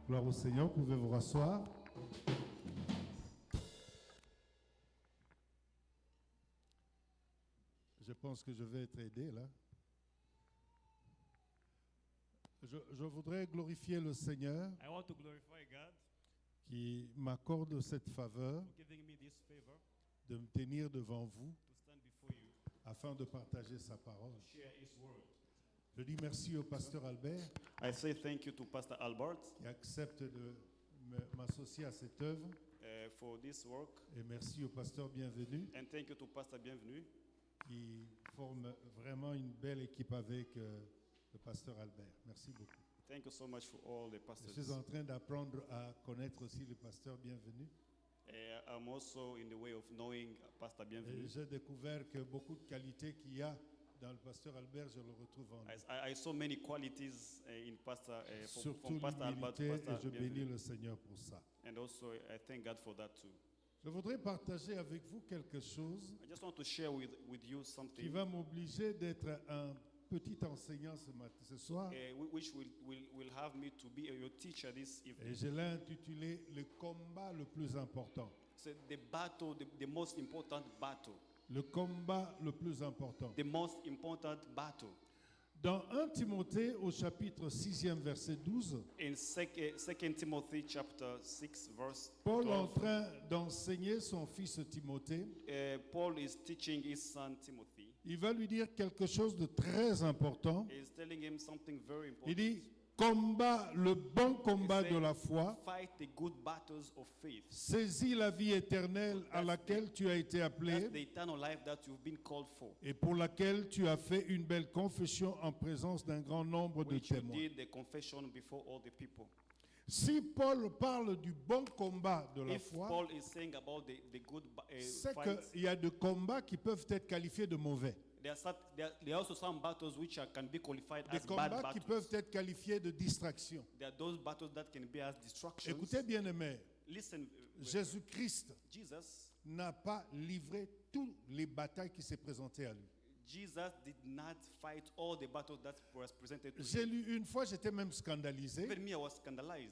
Gloire au Seigneur, vous pouvez vous rasseoir. Je pense que je vais être aidé là. Je voudrais glorifier le Seigneur I want to glorify God qui m'accorde cette faveur for giving me this favor de me tenir devant vous to stand before you, afin de partager sa parole. share His word. Je dis merci au pasteur Albert I say thank you to Pastor Albert qui accepte de m'associer à cette œuvre for this work, et merci au pasteur Bienvenu and thank you to Pastor Bienvenu qui forme vraiment une belle équipe avec le pasteur Albert. Merci beaucoup. Thank you so much for all the Je pastors. suis en train d'apprendre à connaître aussi le pasteur Bienvenu. I'm also in the way of knowing Pastor Et Bienvenu. j'ai découvert que beaucoup de qualités qu'il y a dans le pasteur Albert, je le retrouve en lui. I saw many qualities in Pastor Surtout from Pastor Albert to l'humilité, et Pastor je bénis Bienvenu. le Seigneur pour ça. And also I thank God for that too. Je voudrais partager avec vous quelque chose I just want to share with you qui something va m'obliger d'être un petit enseignant ce soir. which will have me to be your teacher this Et evening. je l'ai intitulé « Le combat le plus important ». So the battle, the most important battle. Le combat le plus important. The most important battle. Dans 1 Timothée au chapitre 6e verset 12, In 2 Timothy chapter 6 verse Paul est en 12, train d'enseigner son fils Timothée. Paul is teaching his son Timothy. Il va lui dire quelque chose de très important. He is telling him something very important. Il dit, combat le bon combat de la foi, Fight the good battles of faith. saisis la vie éternelle à laquelle tu as été That's appelé the eternal life that you've been called for. et pour laquelle tu as fait une belle confession en présence d'un grand nombre de Which you témoins. did the confession before all the people. Si Paul parle du bon combat de la If foi, Paul is saying about the good c'est fights, qu'il y a des combats qui peuvent être qualifiés de mauvais. there are also some battles which can be qualified Des as bad combats qui battles. peuvent être qualifiés de distraction. There are those battles that can be as destructions. Écoutez bien aimés, Listen, Jésus-Christ Jesus n'a pas livré toutes les batailles qui s'est présentées à lui. Jesus did not fight all the battles that was presented to J'ai him. lu une fois, j'étais même scandalisé, Even me, I was scandalized.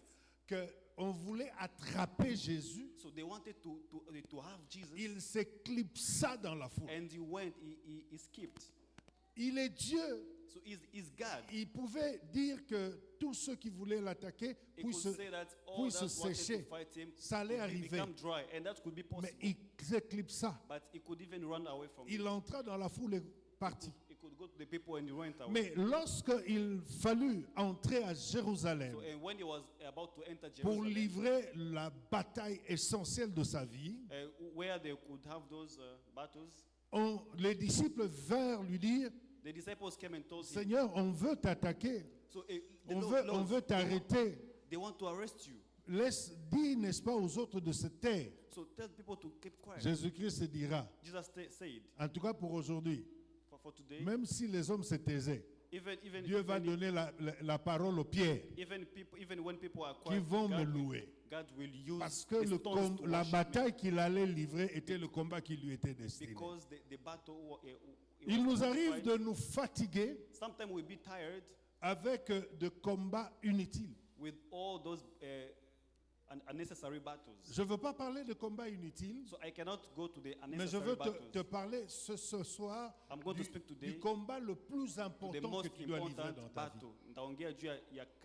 qu'on voulait attraper Jésus. So they wanted to have Jesus, Il s'éclipsa dans la foule. and he went, he skipped. Il est Dieu. So he's God. Il pouvait dire que tous ceux qui voulaient l'attaquer He could puissent say that all se that wanted to sécher. fight him Ça allait could arriver. become dry, and that could be Mais possible. il s'éclipsa. But he could even run away from it. Il entra dans la foule et partit. He could go to the people and he went away. Mais lorsqu'il fallut entrer à Jérusalem So and when he was about to enter pour Jerusalem, livrer la bataille essentielle de sa vie, where they could have those battles, les disciples vinrent lui dire, the disciples came and told him, Seigneur, on veut t'attaquer, so, on Lord, veut t'arrêter. they want to arrest you. Laisse dire, n'est-ce pas, aux autres de se taire. So tell people to keep quiet. Jésus-Christ se dira, Jesus said, en tout cas pour aujourd'hui, for today, même si les hommes se taisaient, even Dieu va donner la parole aux pierres even when people are qui quiet, vont me God louer. will use Parce que the stones to la worship bataille qu'il allait livrer était le combat qui lui était me. destiné. Because the battle Il nous arrive de nous fatiguer sometimes we'll be tired avec de combats inutiles. with all those unnecessary battles. Je ne veux pas parler de combats inutiles, So I cannot go to the mais je unnecessary veux battles. te parler ce soir I'm going to speak today du combat le plus The important que most tu dois livrer dans important ta vie. battle. Nitaongea juu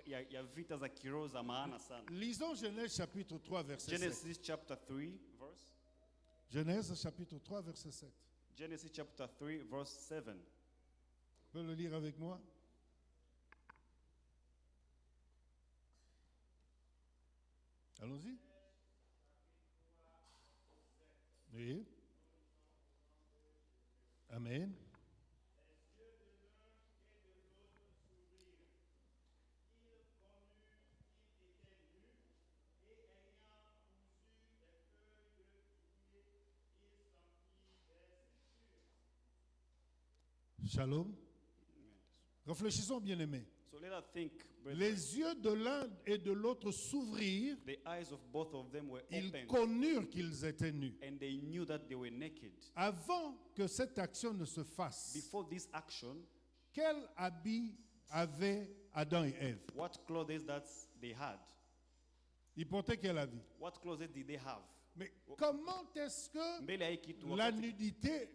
ya vita za kiroho za maana sana. Lisons Genèse chapitre 3 verset 7. Genesis chapter 3 verse. Genèse chapitre 3 verset 7. Genesis chapter 3 verse 7. Tu peux le lire avec moi? Allons-y. Oui. Amen. Shalom. Réfléchissons, bien-aimés. So let us think, brethren. Les yeux de l'un et de l'autre s'ouvrirent. The eyes of both of them were Ils opened, connurent qu'ils étaient nus. and they knew that they were naked. Avant que cette action ne se fasse, Before this action, quel habit avaient Adam et Ève? what clothes that they had? Ils portaient quel habit? What clothes did they have? Mais comment est-ce que Mbele ya hii kitu la wakati- nudité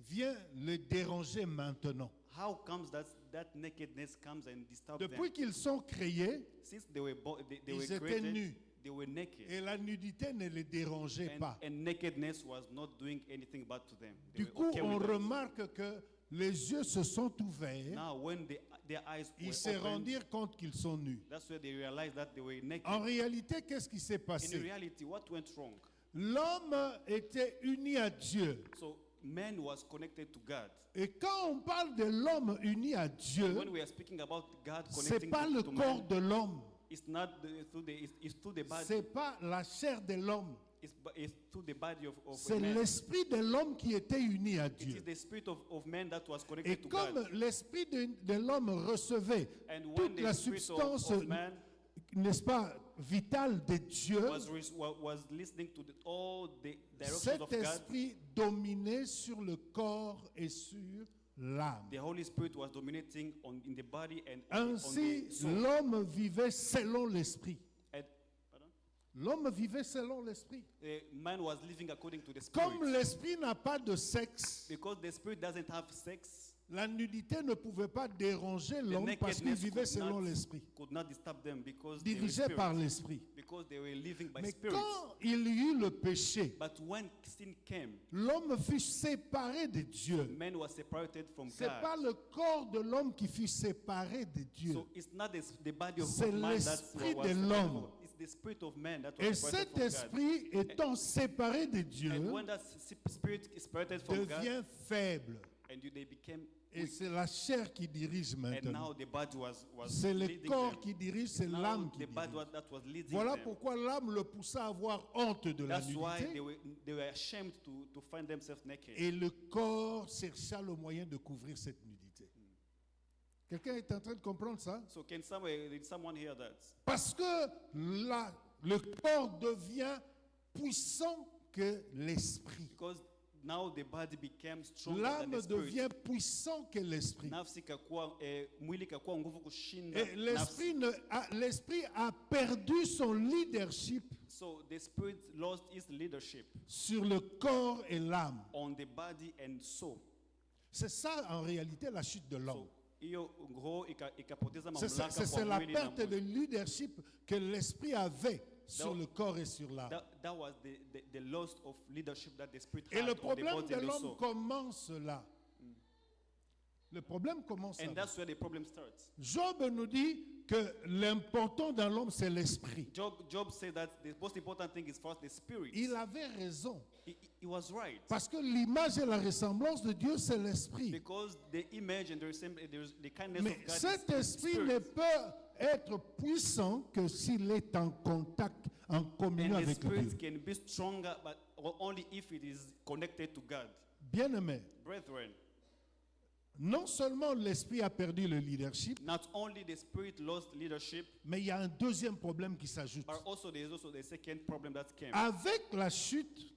vient les déranger maintenant? How comes that nakedness comes and disturbs Depuis them? qu'ils sont créés, Since they were they were ils étaient created, nus. they were naked. Et la nudité ne les dérangeait pas. And nakedness was not doing anything bad to them. They Du were coup, okay on with that. remarque que les yeux se sont ouverts. Now, when their eyes were Ils se opened, rendirent compte qu'ils sont nus. that's where they realized that they were naked. En réalité, qu'est-ce qui s'est In passé? reality, what went wrong? L'homme était uni à Dieu. So man was connected to God. Et quand on parle de l'homme uni à Dieu, When we are speaking about God c'est connecting pas le to corps man, de l'homme, it's not it's through the body. c'est pas la chair de l'homme, It's through the body of c'est man. l'esprit de l'homme qui était uni à It is Dieu. the spirit of man that was Et connected to comme God. l'esprit de l'homme recevait And when toute the la spirit substance, of man n'est-ce pas, vitale de Dieu, was listening to all the directions cet of God, esprit dominait sur le corps et sur l'âme. the Holy Spirit was dominating in the body and on Ainsi, the soul. l'homme vivait selon l'esprit. And, pardon? L'homme vivait selon l'esprit. Man was living according to the Spirit. Comme l'esprit n'a pas de sexe, Because the Spirit doesn't have sex, la nudité ne pouvait pas déranger the l'homme parce qu'il nakedness vivait selon l'esprit, could not disturb them because they were dirigé spirit, par l'esprit. because they were living by Mais spirit. quand il y eut le péché, But when sin came, l'homme fut séparé de Dieu. man was separated from C'est God. pas le corps de l'homme qui fut séparé de Dieu. So it's not the body of C'est man that l'esprit was de separated l'homme. from- It's the spirit of man that was Et separated cet from God. esprit, étant séparé de Dieu, And when that spirit is separated from God, devient faible. and they became Et weak, c'est la chair qui dirige and maintenant. now the body was C'est le leading corps them. qui dirige, c'est Now l'âme qui the body dirige. that was leading Voilà them. pourquoi l'âme le poussa à avoir honte de la That's why nudité. they were ashamed to find themselves naked. Et le corps chercha le moyen de couvrir cette nudité. Quelqu'un est en train de comprendre ça? So did someone hear that? Parce que le corps devient puissant que l'esprit. Because now the body became stronger than L'âme the spirit. devient puissant que l'esprit. Nafsi ikakuwa, mwili ikakuwa nguvu kushinda Et nafsi. l'esprit a perdu son leadership So the spirit lost its leadership sur le corps et l'âme. on the body and soul. C'est ça en réalité la chute de l'homme. So hiyo roho ikapoteza C'est mamlaka c'est kwa la mwili na perte de mwili. leadership que l'esprit avait sur le corps et sur l'âme. That was the loss of leadership that the spirit Et had le on the problème body de and the l'homme soul. commence là. Le problème commence And là. that's where the problem starts. Job nous dit que l'important dans l'homme, c'est l'esprit. Job said that the most important thing is first the spirit. Il avait raison. He was right. Parce que l'image et la ressemblance de Dieu, c'est l'esprit. Because the image and the kindness Mais of God cet is esprit spirit. ne peut être puissant que s'il est en contact, en communion And the avec spirit Dieu. can be stronger, but only if it is connected to God. Bien-aimé, Brethren, non seulement l'esprit a perdu le leadership, not only the spirit lost leadership, mais il y a un deuxième problème qui s'ajoute. but also there is also the second problem that came. Avec la chute,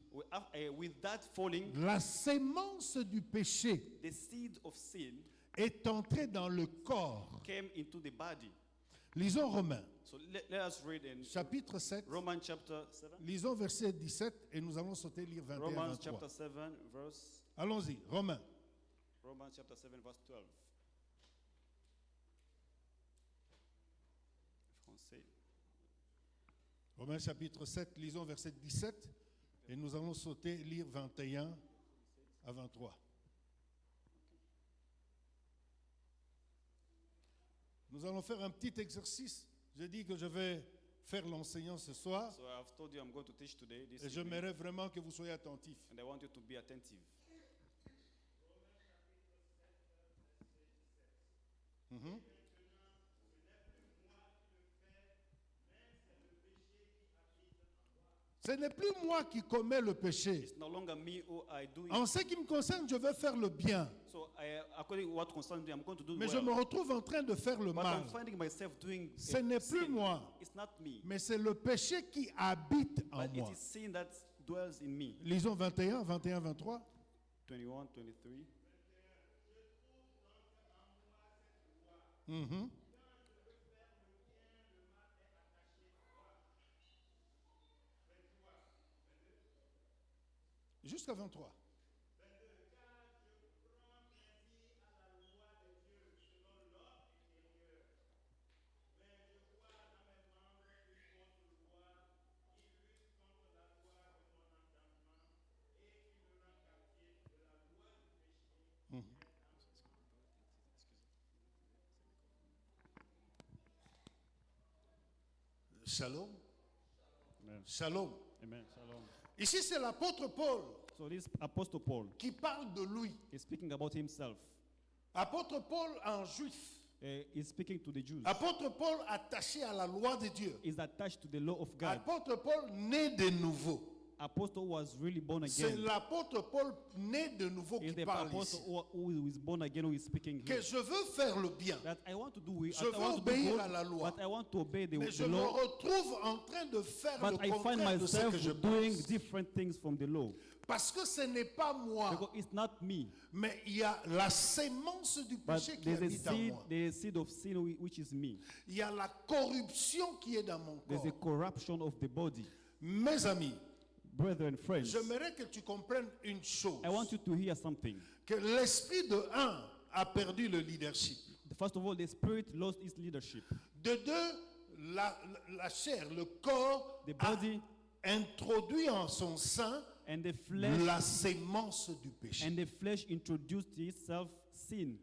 With that falling, la sémence du péché the seed of sin est entrée dans le corps. came into the body. Lisons Romains, So let us read in chapitre 7. Romans chapter 7. Lisons verset 17 et nous allons sauter lire 21 Romans 23. chapter 7, verse Allons-y, Romains. Romans chapter 7, verse 12. Français. Romains chapitre 7, lisons verset 17 et nous allons sauter lire 21 à 23. Nous allons faire un petit exercice. J'ai dit que je vais faire l'enseignant ce soir So I've told you I'm going to teach today, this et evening, j'aimerais vraiment que vous soyez attentifs. and I want you to be attentive. Mhm. Ce n'est plus moi qui commets le péché. It's no longer me who I do it. En ce qui me concerne, je vais faire le bien. So according to what concerns me, I'm going to do Mais je well. me retrouve en train de faire le But mal. I'm finding myself doing Ce n'est plus sin. moi, It's not me, mais c'est le péché qui habite en but it moi. is sin that dwells in me. Lisons 21, 21, 23. 21, 23. Mhm. Jusqu'à 23. Shalom. Amen. Shalom. Amen. Shalom. Ici, c'est l'apôtre Paul So this Apostle Paul qui parle de lui. is speaking about himself. Apôtre Paul en juif. He's speaking to the Jews. Apôtre Paul attaché à la loi de Dieu. Is attached to the law of God. Apôtre Paul né de nouveau. Apostle was really born C'est again. l'apôtre Paul né de nouveau Is qui the parle apostle ici. who is born again who is speaking Que here. je veux faire le bien, That I want to do it. Je I veux want to do obéir good, à la loi. but I want to obey the mais je me law. retrouve en train de faire But le I find contraire de ce myself que je doing pense. different things from the law. Parce que ce n'est pas moi, Because it's not me. mais il y a la sémence du But péché qui there's habite en moi. the seed of sin which is me. Il y a la corruption qui est dans mon There's corps. a corruption of the body. Mes amis, Brethren, friends, j'aimerais que tu comprennes une chose. I want you to hear something. Que l'esprit de un a perdu le leadership. First of all, the spirit lost its leadership. De deux, la chair, le corps The a body introduit en son sein and the flesh la sémence du péché. and the flesh introduced itself sin.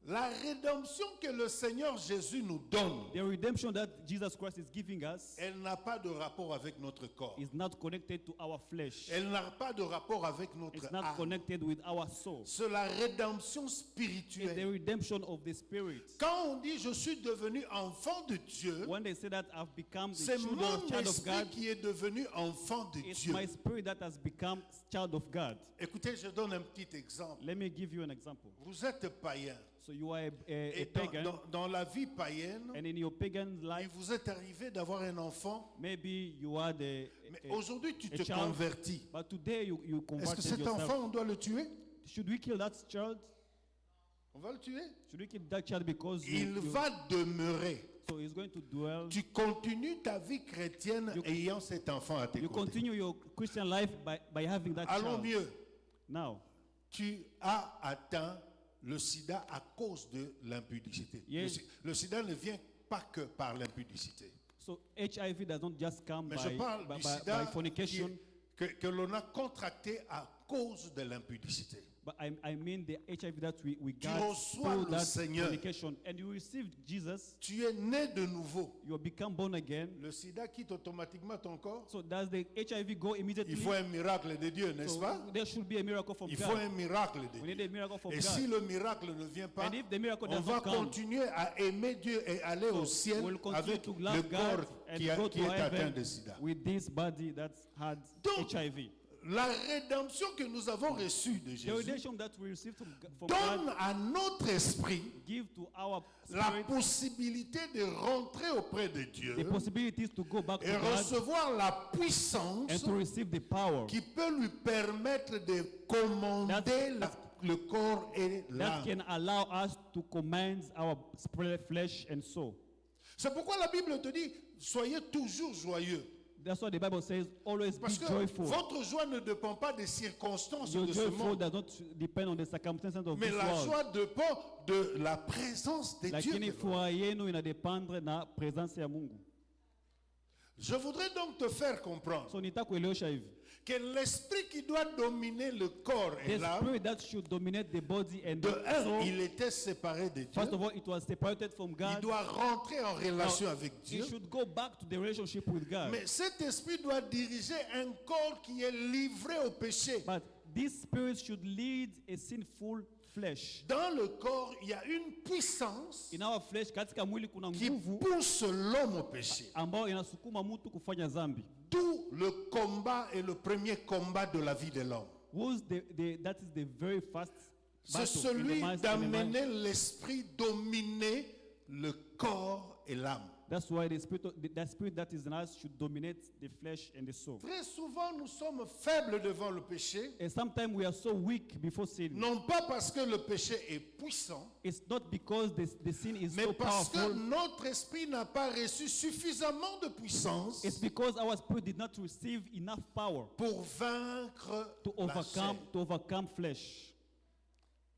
La rédemption que le Seigneur Jésus nous donne, The redemption that Jesus Christ is giving us elle n'a pas de rapport avec notre corps. is not connected to our flesh. Elle n'a pas de rapport avec notre It's not âme. connected with our soul. C'est la rédemption It's the spirituelle. redemption of the spirit. Quand on dit je suis devenu enfant de Dieu, When they say that I've become the c'est mon child of esprit God, qui est devenu enfant de it's Dieu. my spirit that has become child of God. Écoutez, je donne un petit exemple. Eh Let me give you an example. Vous êtes païen. So you are a Et pagan, dans la vie païenne, and in your pagan il life, vous est arrivé d'avoir un enfant, maybe you are mais aujourd'hui tu a te child. convertis. But today you Est-ce que converted cet yourself. enfant, on doit le tuer? Should we kill that child? On va le tuer. Should we kill that child because Il va demeurer. so he's going to dwell? Tu continues ta vie chrétienne ayant cet enfant à tes You côtés. continue your Christian life by having that Allons child. mieux. Now, Tu as atteint le sida à cause de l'impudicité. Yes. Le sida ne vient pas que par l'impudicité. so HIV does not just come Mais je parle du sida by fornication, que l'on a contracté à cause de l'impudicité. but I mean the HIV that we Tu got reçois through le that Seigneur. fornication. And you received Jesus, Tu es né de nouveau. you have become born again. Le sida quitte automatiquement ton corps. So does the HIV go immediately? Il faut un miracle de Dieu, n'est-ce So pas? there should be a miracle from Il faut God. un miracle de We Dieu. need a miracle from Et God. si le miracle ne vient pas, And if the miracle on does va not come, continuer à aimer Dieu et aller au ciel we'll continue avec to le love God corps and qui go est to atteint heaven de sida. with this body that had Donc, HIV. La rédemption que nous avons reçue de The Jésus redemption that we received from donne God à notre esprit give to our la spirit possibilité de rentrer auprès de Dieu the possibilities to go back to et God recevoir la and puissance to receive the power qui peut lui permettre de commander le corps et that l'âme. can allow us to command our spirit, flesh, and soul. C'est pourquoi la Bible te dit, soyez toujours joyeux. That's why the Bible says, always be Parce que joyful. votre joie ne dépend pas des circonstances Your de ce joyful monde, does not depend on the circumstances of mais this la world. joie dépend de la présence de Dieu. Lakini furaha yenu inadependre na presence ya Mungu. Je voudrais donc te faire comprendre So nitakuelewesha hivi. que l'esprit qui doit dominer le corps et The l'âme, spirit that should dominate the body and de the un, soul, il était séparé de Dieu. first of all, it was separated from Il God. doit rentrer en relation Now, avec it Dieu. should go back to the relationship with God. Mais cet esprit doit diriger un corps qui est livré au péché. But this spirit should lead a sinful flesh. Dans le corps, il y a une puissance In our flesh, katika mwili kuna qui nguvu pousse l'homme au péché. ambao inasukuma mtu kufanya dhambi. D'où le combat est le premier combat de la vie de l'homme. That is the very first C'est battle in celui the mind. d'amener l'esprit dominer le corps et l'âme. That's why the spirit that is in us should dominate the flesh and the soul. Très souvent, nous sommes faibles devant le péché, And sometimes we are so weak before sin. non pas parce que le péché est puissant, It's not because the sin is mais so parce que powerful. notre esprit n'a pas reçu suffisamment de puissance It's because our spirit did not receive enough power pour vaincre to la chair. overcome flesh.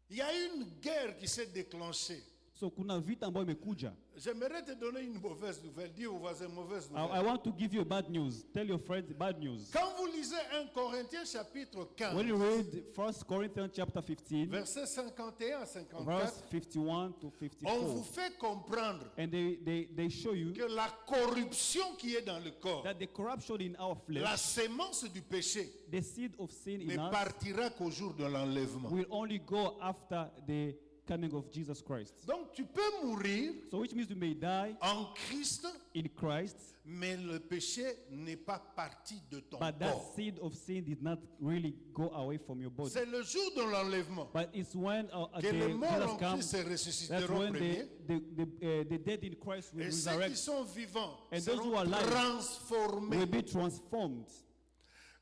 Il y a une guerre qui s'est déclenchée. So kuna vita ambayo imekuja. J'aimerais te donner une mauvaise nouvelle. Dis au voisin, mauvaise I nouvelle. want to give you bad news. Tell your friends bad news. Quand vous lisez 1 Corinthiens chapitre 15, When you read 1 Corinthians chapter 15, versets 51 à verse 54, 51 to on vous 54, fait comprendre and they show you que la corruption qui est dans le corps, that the corruption in our la flesh, sémence du péché, the seed of sin ne in us, partira qu'au jour de l'enlèvement. will only go after the coming of Jesus Christ. Donc tu peux mourir So which means you may die en Christ, in Christ, mais le péché n'est pas parti de ton but that corps. seed of sin did not really go away from your body. C'est le jour de l'enlèvement But it's when que les morts Jesus en comes, Christ se that's ressusciteront when premier. the dead in Christ will Et ceux qui resurrect, sont vivants And those who seront are alive transformés. will be transformed.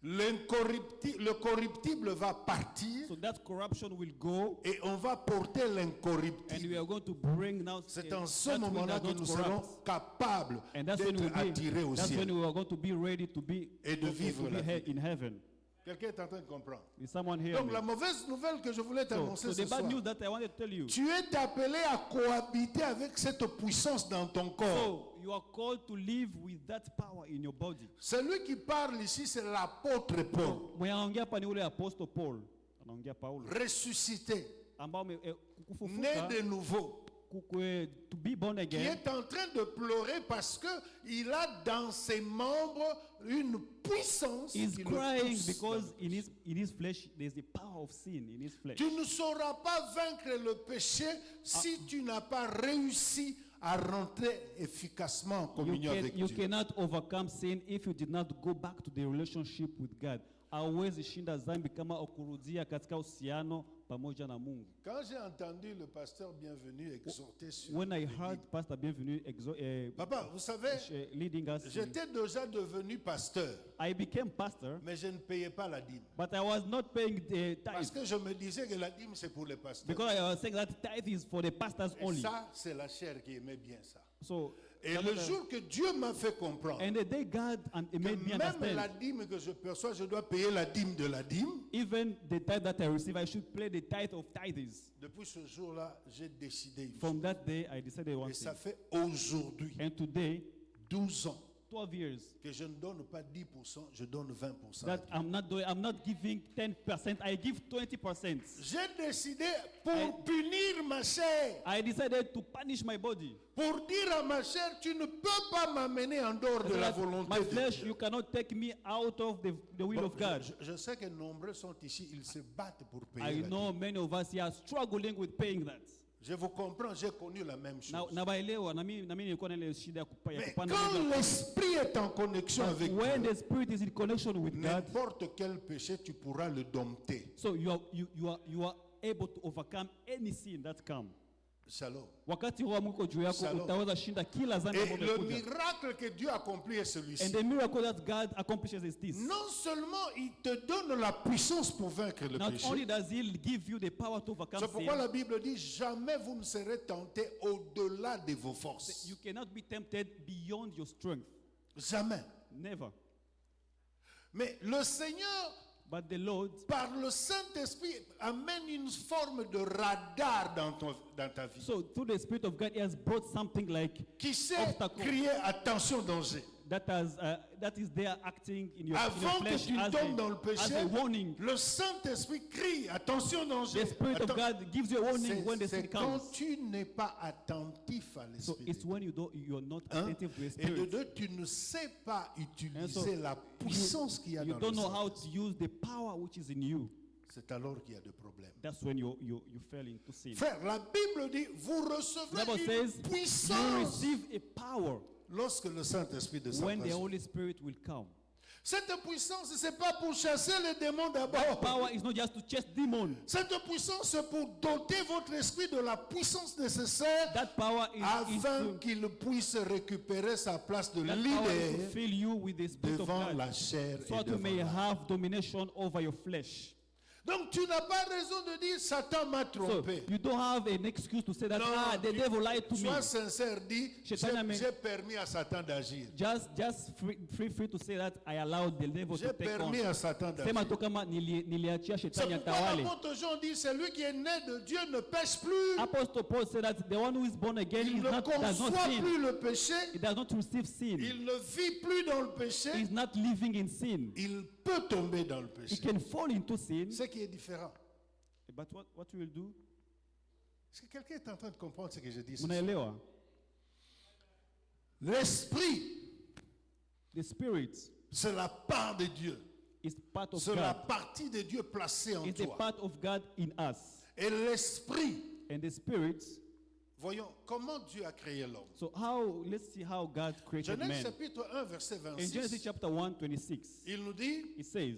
Le corruptible va partir So that corruption will go, et on va porter and we l'incorruptible. are going to bring now C'est en ce that which moment-là does que not nous serons corrupt. capables And that's when d'être attirés au that's when ciel. we are going to be ready to be, Et de vivre to la be vie. in heaven. Quelqu'un est en train de comprendre. Is someone here? Donc la mauvaise nouvelle que je voulais t'annoncer So ce the bad soir, news that I wanted to tell you. tu es appelé à cohabiter avec cette puissance dans ton corps. So you are called to live with that power in your body. Celui qui parle ici, c'est l'apôtre Paul, Mwenye anaongea hapa ni ule apostle Paul. Anaongea Paulo. ressuscité, Ambao né kufufuka, de nouveau, to be born qui again. est en train de pleurer parce que il a dans ses membres une puissance He's qui le crying pousse. because in his flesh there's the power of sin in his flesh. Tu ne sauras pas vaincre le péché si tu n'as pas réussi à rentrer efficacement en communion avec You Dieu. cannot overcome sin if you did not go back to the relationship with God. Hauwezi shinda dhambi kama ukurudia katika uhusiano pamoja na Mungu. Quand j'ai entendu le pasteur Bienvenu exhorter sur When I les heard guides, Pastor Bienvenu Papa, vous savez, leading us, j'étais déjà devenu pasteur, I became pastor, mais je ne payais pas la dîme. but I was not paying the Parce tithe que je me disais que la dîme, c'est pour les pasteurs. because I was saying that tithe is for the pastors Et only. ça, c'est la chair qui aimait bien ça. So, Et le jour que Dieu m'a fait comprendre and the day God que made me même la understand, dîme que je perçois, je dois payer la dîme de la dîme. even the tithe that I receive, I should pay the tithe of tithes. Depuis ce jour-là, j'ai décidé une From chose. that day, I decided one Et ça thing. fait aujourd'hui, And today, 12 ans, 12 years, que je ne donne pas 10%, je donne 20%. that I'm not giving 10%, I give 20%. J'ai décidé pour punir ma chair, I decided to punish my body. pour dire à ma chair, tu ne peux pas m'amener en dehors de So la that volonté my de flesh, Dieu. you cannot take me out of the will Bon, of God. je sais que nombreux sont ici, ils se battent pour payer I la know dîme. many of us here are struggling with paying that. Je vous comprends, j'ai connu la même chose. Na baelewa na mimi nilikuwa na ile shida ya Mais kupanda quand milima. l'esprit est en connexion But avec when Dieu, the spirit is in connection with God, n'importe quel péché, tu pourras le dompter. so you are able to overcome any sin that come. Shalom. Wakati roho mwiko juu yako Shalom. utaweza shinda kila dhambi Et ambayo le imekuja. miracle que Dieu accomplit est And celui-ci. the miracle that God accomplishes is this. Non seulement il te donne la puissance pour vaincre le Not only péché, does he give you the power to overcome c'est pourquoi sin, la Bible dit jamais vous ne serez tentés au-delà de vos forces. you cannot be tempted beyond your strength. Jamais. Never. Mais le Seigneur, But the Lord, par le Saint-Esprit, amène une forme de radar dans ta vie. so through the Spirit of God, he has brought something like Qui sait obstacle. crier attention danger. that is there acting in your Avant que flesh tu as tombes dans le as péché, a warning. le Saint-Esprit crie attention danger. The Spirit of Atten- God gives you a warning when the C'est sin quand comes. tu n'es pas attentif à So l'esprit. it's de when you're not Hein? attentive to the Et de Spirit. deux, tu ne sais pas And so utiliser la puissance qu'il y a you dans don't le know how to Saint-Esprit. use the power which is in you. C'est alors qu'il y a des problèmes. That's when you fell into sin. Frère, la Bible dit, vous The recevez Bible une says you puissance receive a power lorsque le Saint-Esprit descend. when the Holy Spirit will come. Cette puissance, ce n'est pas pour chasser les démons d'abord. Power is not just to chase demons. Cette puissance, c'est pour doter votre esprit de la puissance nécessaire That power is afin to, qu'il puisse récupérer sa place de that power is to leader fill you with the Spirit of devant God, la chair so et that you devant may l'âme. have domination over your flesh. Donc tu n'as pas raison de dire Satan m'a So trompé. you don't have an excuse to say that, Non, the devil lied to me. Sois sincère, dis Shetani j'ai permis à Satan d'agir. Just free to say that I allowed the devil J'ai to take on. permis à Satan Sema d'agir. tu kama niliachia C'est shetani pourquoi atawale. l'apôtre Jean dit celui qui est né de Dieu ne pêche plus. Apostle Paul said that the one who is born again Il is ne not, does not conçoit sin. plus le péché. He does not receive sin. Il ne vit plus dans le péché. He is not living in sin. Il peut tomber dans le He péché. can fall into sin. Ce qui est différent. But what you will do? Est-ce que quelqu'un est en train de comprendre ce que je dis ce soir? Munaelewa? L'esprit, The Spirit c'est la part de Dieu. is part of C'est la God. partie de Dieu placée en It's a toi. part of God in us. Et l'esprit, And the Spirit, voyons comment Dieu a créé l'homme. so let's see how God created Genèse man. chapitre 1, verset In Genesis 26, chapter 1, 26, il nous dit, it says,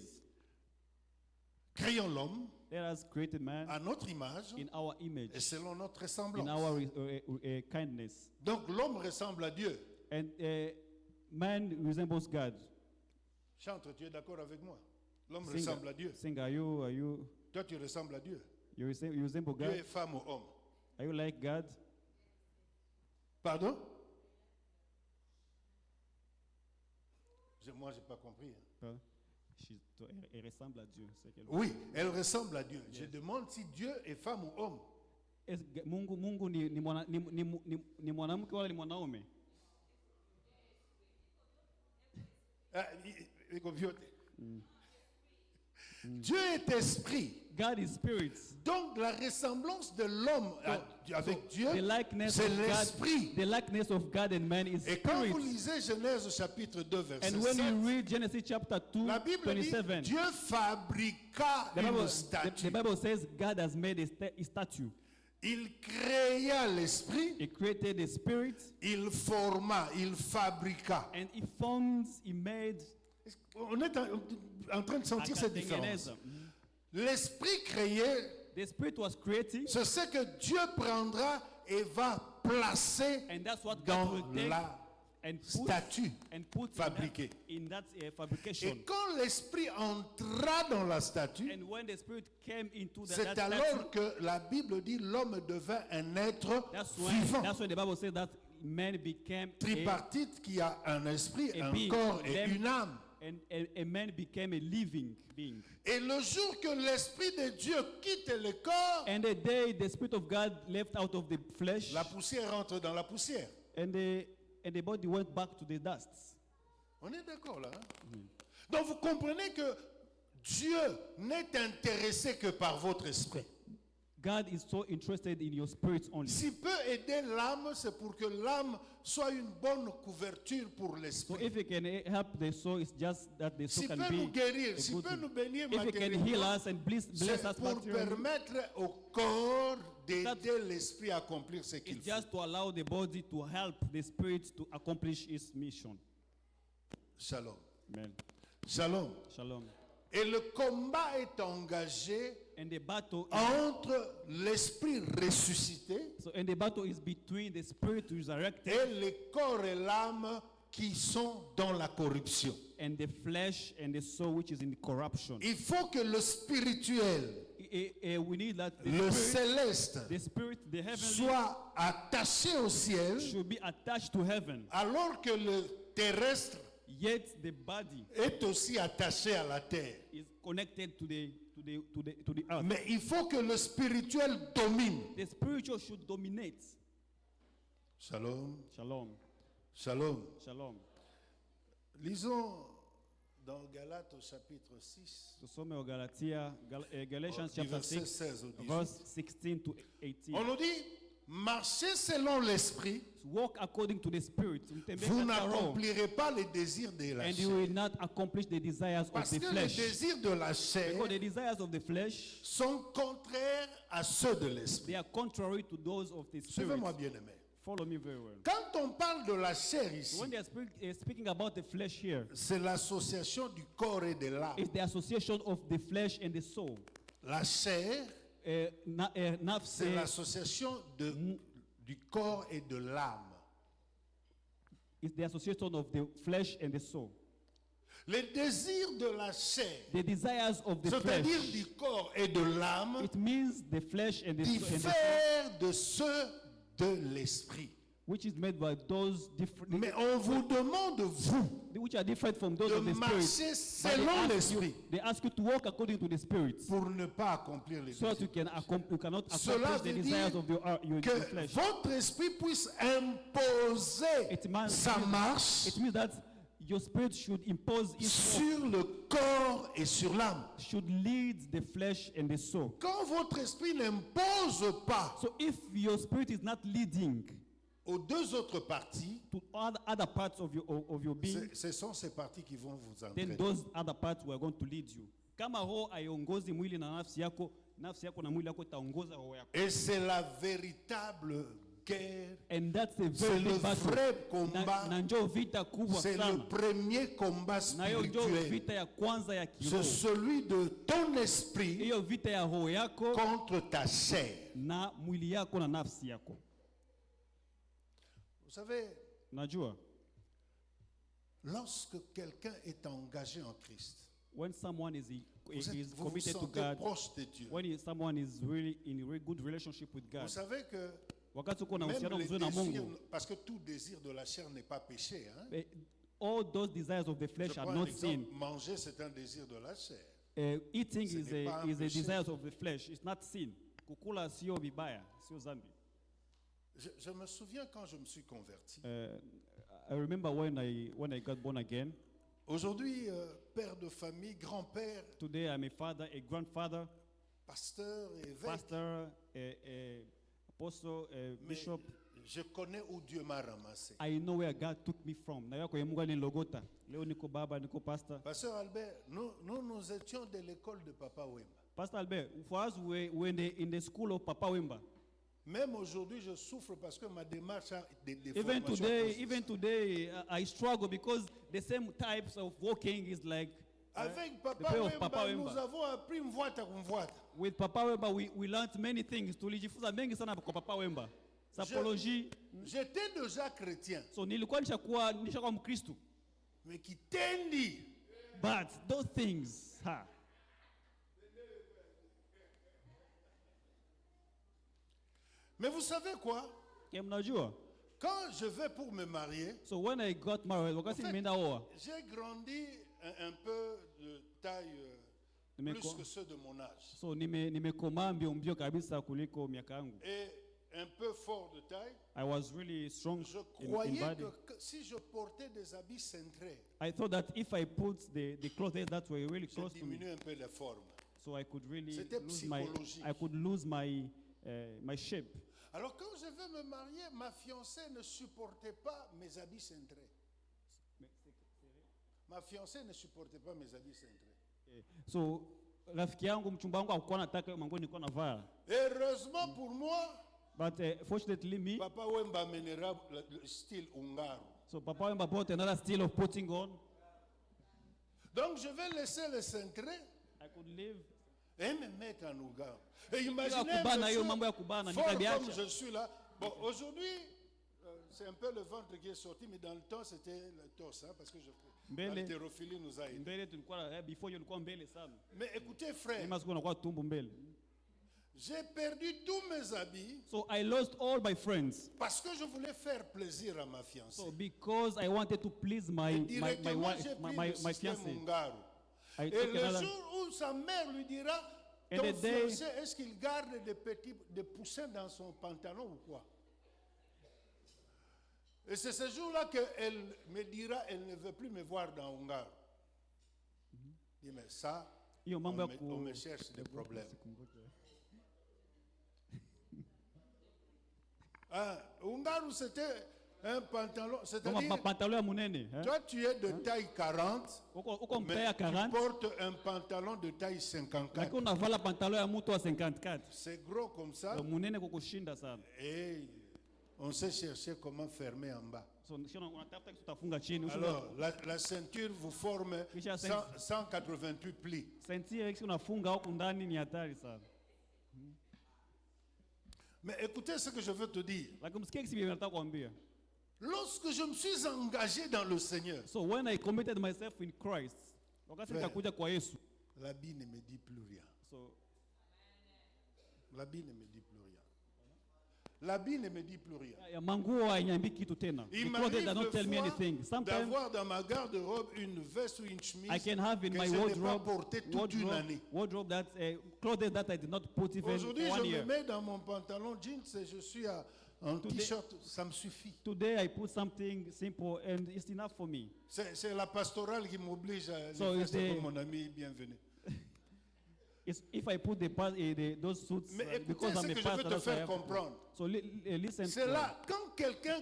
créons l'homme let us create man à notre image in our image, et selon notre in ressemblance. our kindness. Donc l'homme ressemble à Dieu. And man resembles God. Chante, tu es d'accord avec moi? L'homme Sing, ressemble à Dieu. sing, are you Toi, tu ressembles à Dieu. you resemble Dieu God? est femme ou homme. Are you like God? Pardon? Moi, je n'ai pas compris. Huh? Elle ressemble à Dieu. c'est qu'elle- Oui, elle ressemble à Dieu. Je demande si Dieu est femme ou homme. Mungu ni mwanamke wala ni mwanaume? Ah, iko vyote. Dieu est esprit. God is spirit. Donc la ressemblance de l'homme avec Dieu, The likeness c'est of l'esprit. God, the likeness of God and man is Et quand spirit. vous lisez Genèse chapitre 2, verset And when 7, you read Genesis chapter 2, la Bible dit 27, Dieu fabriqua the Bible, une the statue. Bible says God has made a statue. Il créa l'esprit, He created a spirit, il forma, il fabriqua. and he forms, he made On est en train de sentir cette différence. akatengeneza. L'esprit créé, The spirit was creating, c'est ce que Dieu prendra et va placer and that's what God dans will take la and put statue fabriquée. in that Et fabrication. quand l'esprit entra dans la statue, And when the spirit came into c'est that statue, alors que la Bible dit l'homme devint un être that's vivant. when the Bible says that man became Tripartite qui a un esprit, a un being. corps et Then- une âme. and a man became a living being. Et le jour que l'esprit de Dieu quitte le corps, And the day the spirit of God left out of the flesh, la poussière rentre dans la poussière. and the body went back to the dust. On est d'accord là, hein? Donc vous comprenez que Dieu n'est intéressé que par votre esprit. God is so interested in your spirit only. S'il peut aider l'âme, c'est pour que l'âme soit une bonne couverture pour So l'esprit. if he can help the soul, it's just that the soul S'il can peut nous be guérir, a s'il good peut thing. nous bénir If he can heal matériellement, us and bless c'est us pour materially, permettre au corps d'aider l'esprit à accomplir ce qu'il it's fait. just to allow the body to help the spirit to accomplish its mission. Shalom. Amen. Shalom. Shalom. Et le combat est engagé And the battle entre l'esprit ressuscité and the battle is between the spirit resurrected et le corps et l'âme qui sont dans la corruption. and the flesh and the soul which is in corruption. Il faut que le spirituel, We need that le céleste, the spirit, the heavenly, soit attaché au ciel, should be attached to heaven, alors que le terrestre yet the body est aussi attaché à la terre. is connected to the earth. Mais il faut que le spirituel domine. The spiritual should dominate. Shalom, Shalom. shalom. Shalom. Lisons dans Galates au chapitre 6, Tusome wa Galatians du chapter verset 6, 16 au 18. verse 16 to 18. On nous dit, marchez selon l'esprit, Walk according to the spirit. vous n'accomplirez pas les désirs de la And you chair. will not accomplish the desires of Parce the que les flesh. désirs de la chair Because the desires of the flesh, sont contraires à ceux de l'esprit. they are contrary to those of the spirit. Suivez-moi bien aimé. Follow me very well. Quand on parle de la chair ici, When they are speaking about the flesh here, c'est l'association du corps et de l'âme. it's the association of the flesh and the soul. La chair, Nafs, c'est l'association du corps et de l'âme. is the association of the flesh and the soul. Les désirs de la chair, The desires of the c'est-à-dire flesh, du corps et de l'âme, it means the flesh and the soul, diffèrent de ceux de l'esprit. which is made by those different, Mais on vous demande, vous, which are different from those de of the spirit. marcher But selon l'esprit they ask you to walk according to the spirit, pour ne pas accomplir les so that désirs. you cannot Cela accomplish the veut desires dire of your que flesh. votre esprit puisse imposer It means, sa marche it means that your spirit should impose its walk, sur le corps et sur l'âme. should lead the flesh and the soul. Quand votre esprit n'impose pas So if your spirit is not leading aux deux autres parties, to other parts of your being, ce sont ces parties qui vont vous then entraîner. those other parts were going to lead you. Kama roho haiongozi mwili na nafsi yako na mwili yako itaongoza roho yako. Et c'est la véritable guerre. And that's a C'est very le big battle. vrai combat. Na njo vita kubwa C'est le sana. premier combat Na hiyo njo spirituel. vita ya kwanza ya C'est kiroho. celui de ton esprit Hiyo vita ya roho yako contre ta chair. na mwili yako na nafsi yako. Vous savez, Najua, lorsque quelqu'un est engagé en Christ, when someone is vous vous committed to sentez God, proche de Dieu. someone is really in a very good relationship with God, Vous savez que wakati uko na même uhusiano les mzuri na désirs, Mungu, parce que tout désir de la chair n'est pas péché. Hein? all those desires of the Je flesh are prends un not exemple, sin. manger c'est un désir de la chair. Eating Ce is n'est pas un a péché. desires of the flesh. It's not sin. Kukula sio vibaya, sio zambi. Je me souviens quand je me suis converti. I remember when I got born again. Aujourd'hui, père de famille, grand-père, Today I'm a father, a grandfather, pasteur et évêque. pastor, a apostle, a Mais bishop. je connais où Dieu m'a ramassé. I know where God took me from. Na yako yemunga ni logota. Leo niko baba, niko pastor. Pasteur Albert, nous étions de l'école de Papa Wemba. Pastor Albert, for us we were in the school of Papa Wemba. Même aujourd'hui, je souffre parce que ma démarche a des Even déformations. today, I struggle because the same types of walking is like Avec the Papa way of Papa Wemba, nous Wemba. avons appris mvwata kumvwata. With Papa Wemba, we learned many things. Tulijifunza mengi sana kwa Papa Wemba. Sapology. J'étais déjà chrétien, So nilikuwa nishakuwa Mkristo. mais qui tendi. But those things, Mais vous savez quoi? ya mnajua. Quand je vais pour me marier, So when I got married, wakati En fait, nimeenda oa, j'ai grandi un peu de taille plus Nimeko- que ceux de mon âge. so nimekomaa mbio kabisa kuliko miaka yangu. Et un peu fort de taille. I was really strong Je in croyais body. que si je portais des habits cintrés, I thought that if I put the clothes that were really je close to me, diminuais un peu la forme. so I could really C'était lose psychologique. I could lose my shape. Alors quand je vais me marier, ma fiancée ne supportait pas mes habits cintrés. Ma fiancée ne supportait pas mes habits cintrés. So rafiki yangu mchumba wangu hakuwa anataka manguo nilikuwa navaa. Heureusement pour moi, But fortunately me, Papa Wemba mènera le style húngaro. so Papa Wemba brought another style of putting on. Donc je vais laisser le cintré I could live. et me mettre en húngaro. Et imaginez kubana, hiyo monsieur, mambo ya kubana, fort nikabiacha. comme je suis là. Bon, aujourd'hui, c'est un peu le ventre qui est sorti, mais dans le temps, c'était le torse, hein, parce que Mbele. l'haltérophilie nous a aidés. Mbele tulikuwa before hiyo ulikuwa mbele sana. Mais écoutez, frère, Mimi sikuwa nakuwa tumbo mbele. j'ai perdu tous mes habits So I lost all my friends. parce que je voulais faire plaisir à ma fiancée. So because I wanted to please Et my directement, wife, j'ai pris my le système fiancée. húngaro. I Et took le another. jour où sa mère lui dira, And ton the day- fiancé, est-ce qu'il garde des poussins dans son pantalon ou quoi? Et c'est ce jour-là qu'elle me dira, elle ne veut plus me voir dans húngaro. Je dis, mais ça, Hiyo mambo ya on me cherche des problèmes. Húngaro, c'était un pantalon, Kama c'est-à-dire, pantalon ya munene. toi tu es de taille 40, Uko mais mtaya tu 40, portes un pantalon de taille 54. lakini unavala pantalon ya mtu wa 54. C'est gros comme ça. So munene kukushinda sana. Et on sait chercher comment fermer en bas. So unatafuta kitu utafunga chini. Alors, la ceinture vous forme Kisha 188 plis. Sentia kisi unafunga huku ndani ni hatari sana. Mais écoutez ce que je veux te dire. Lakini msikie kisi nataka kuambia. Lorsque je me suis engagé dans le Seigneur, So when I committed myself in Christ, wakati Frère. nikakuja kwa Yesu. l'habit ne me dit plus rien. So L'habit ne me dit plus rien. L'habit ne me dit plus rien. ya manguo hainiambii kitu tena. Il The clothes m'arrive does not tell me des anything. fois Sometimes d'avoir dans ma garde-robe une veste ou une chemise I can have in que my je n'ai pas wardrobe, portée toute une année. wardrobe that clothes that I did not put even Aujourd'hui, for je 1 me year. mets dans mon pantalon jeans et je suis en Today- t-shirt, ça me suffit. Today I put something simple and it's enough for me. C'est la pastorale qui m'oblige à So le it's faire the- comme mon ami bienvenu. If I put those suits Mais écoutez because ce I'm a que je veux pastor, te that's why I faire have to. comprendre. So listen. C'est là, quand quelqu'un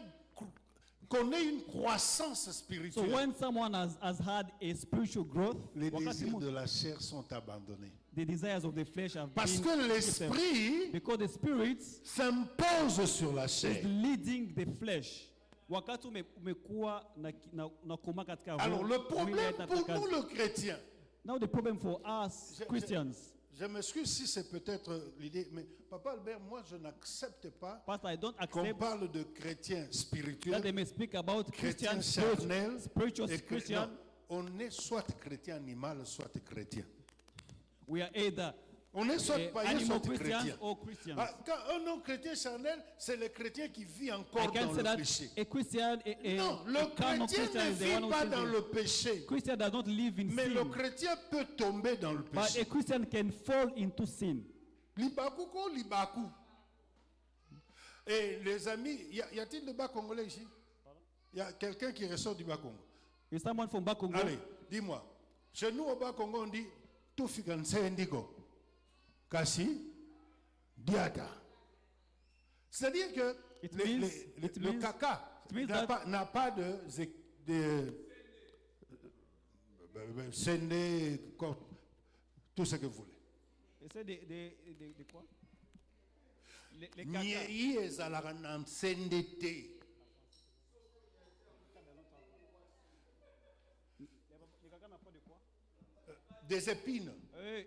connaît une croissance So spirituelle, when someone has had a spiritual growth, les wakati désirs mu- de la chair sont abandonnés. the desires of the flesh have Parce been que given. l'esprit Because the spirit s'impose sur la is chair. leading the flesh. Wakati umekuwa na koma katika roho, Alors le mwili problème haitafanya pour kazi. nous le chrétien, Now the problem for us Je- Christians, je m'excuse si c'est peut-être l'idée, mais Papa Albert, moi je n'accepte pas Pastor, I don't qu'on accept parle de chrétiens that spirituels, they may speak about chrétiens Christian charnels, spiritual et Christian. non, on est soit chrétien animal, soit chrétien. We are either On est soit païen, animal soit Christians chrétien. or Christians. Ah, quand un non-chrétien charnel, c'est le chrétien qui vit I encore can dans say le that péché. a Christian, Non, a le carnal chrétien Christian ne is the one vit who pas thinks dans it. le péché. Christian does not live in Mais le sin, chrétien peut tomber dans le but péché. a Christian can fall into sin. Libaku ko libaku. Et les amis, y a-t-il de bas congolais ici? Il y a quelqu'un qui ressort du bas Congo. Is someone from Bakongo? Allez, dis-moi. Chez nous au bas Congo, on dit tout fikanse indigo. Kasi diata. C'est-à-dire que It le means caca means n'a that- pas de séné, tout ce que vous voulez. They say the quoi? Les caca. Nyei ezalaka na nsende te. Les caca n'a pas de quoi? Des épines.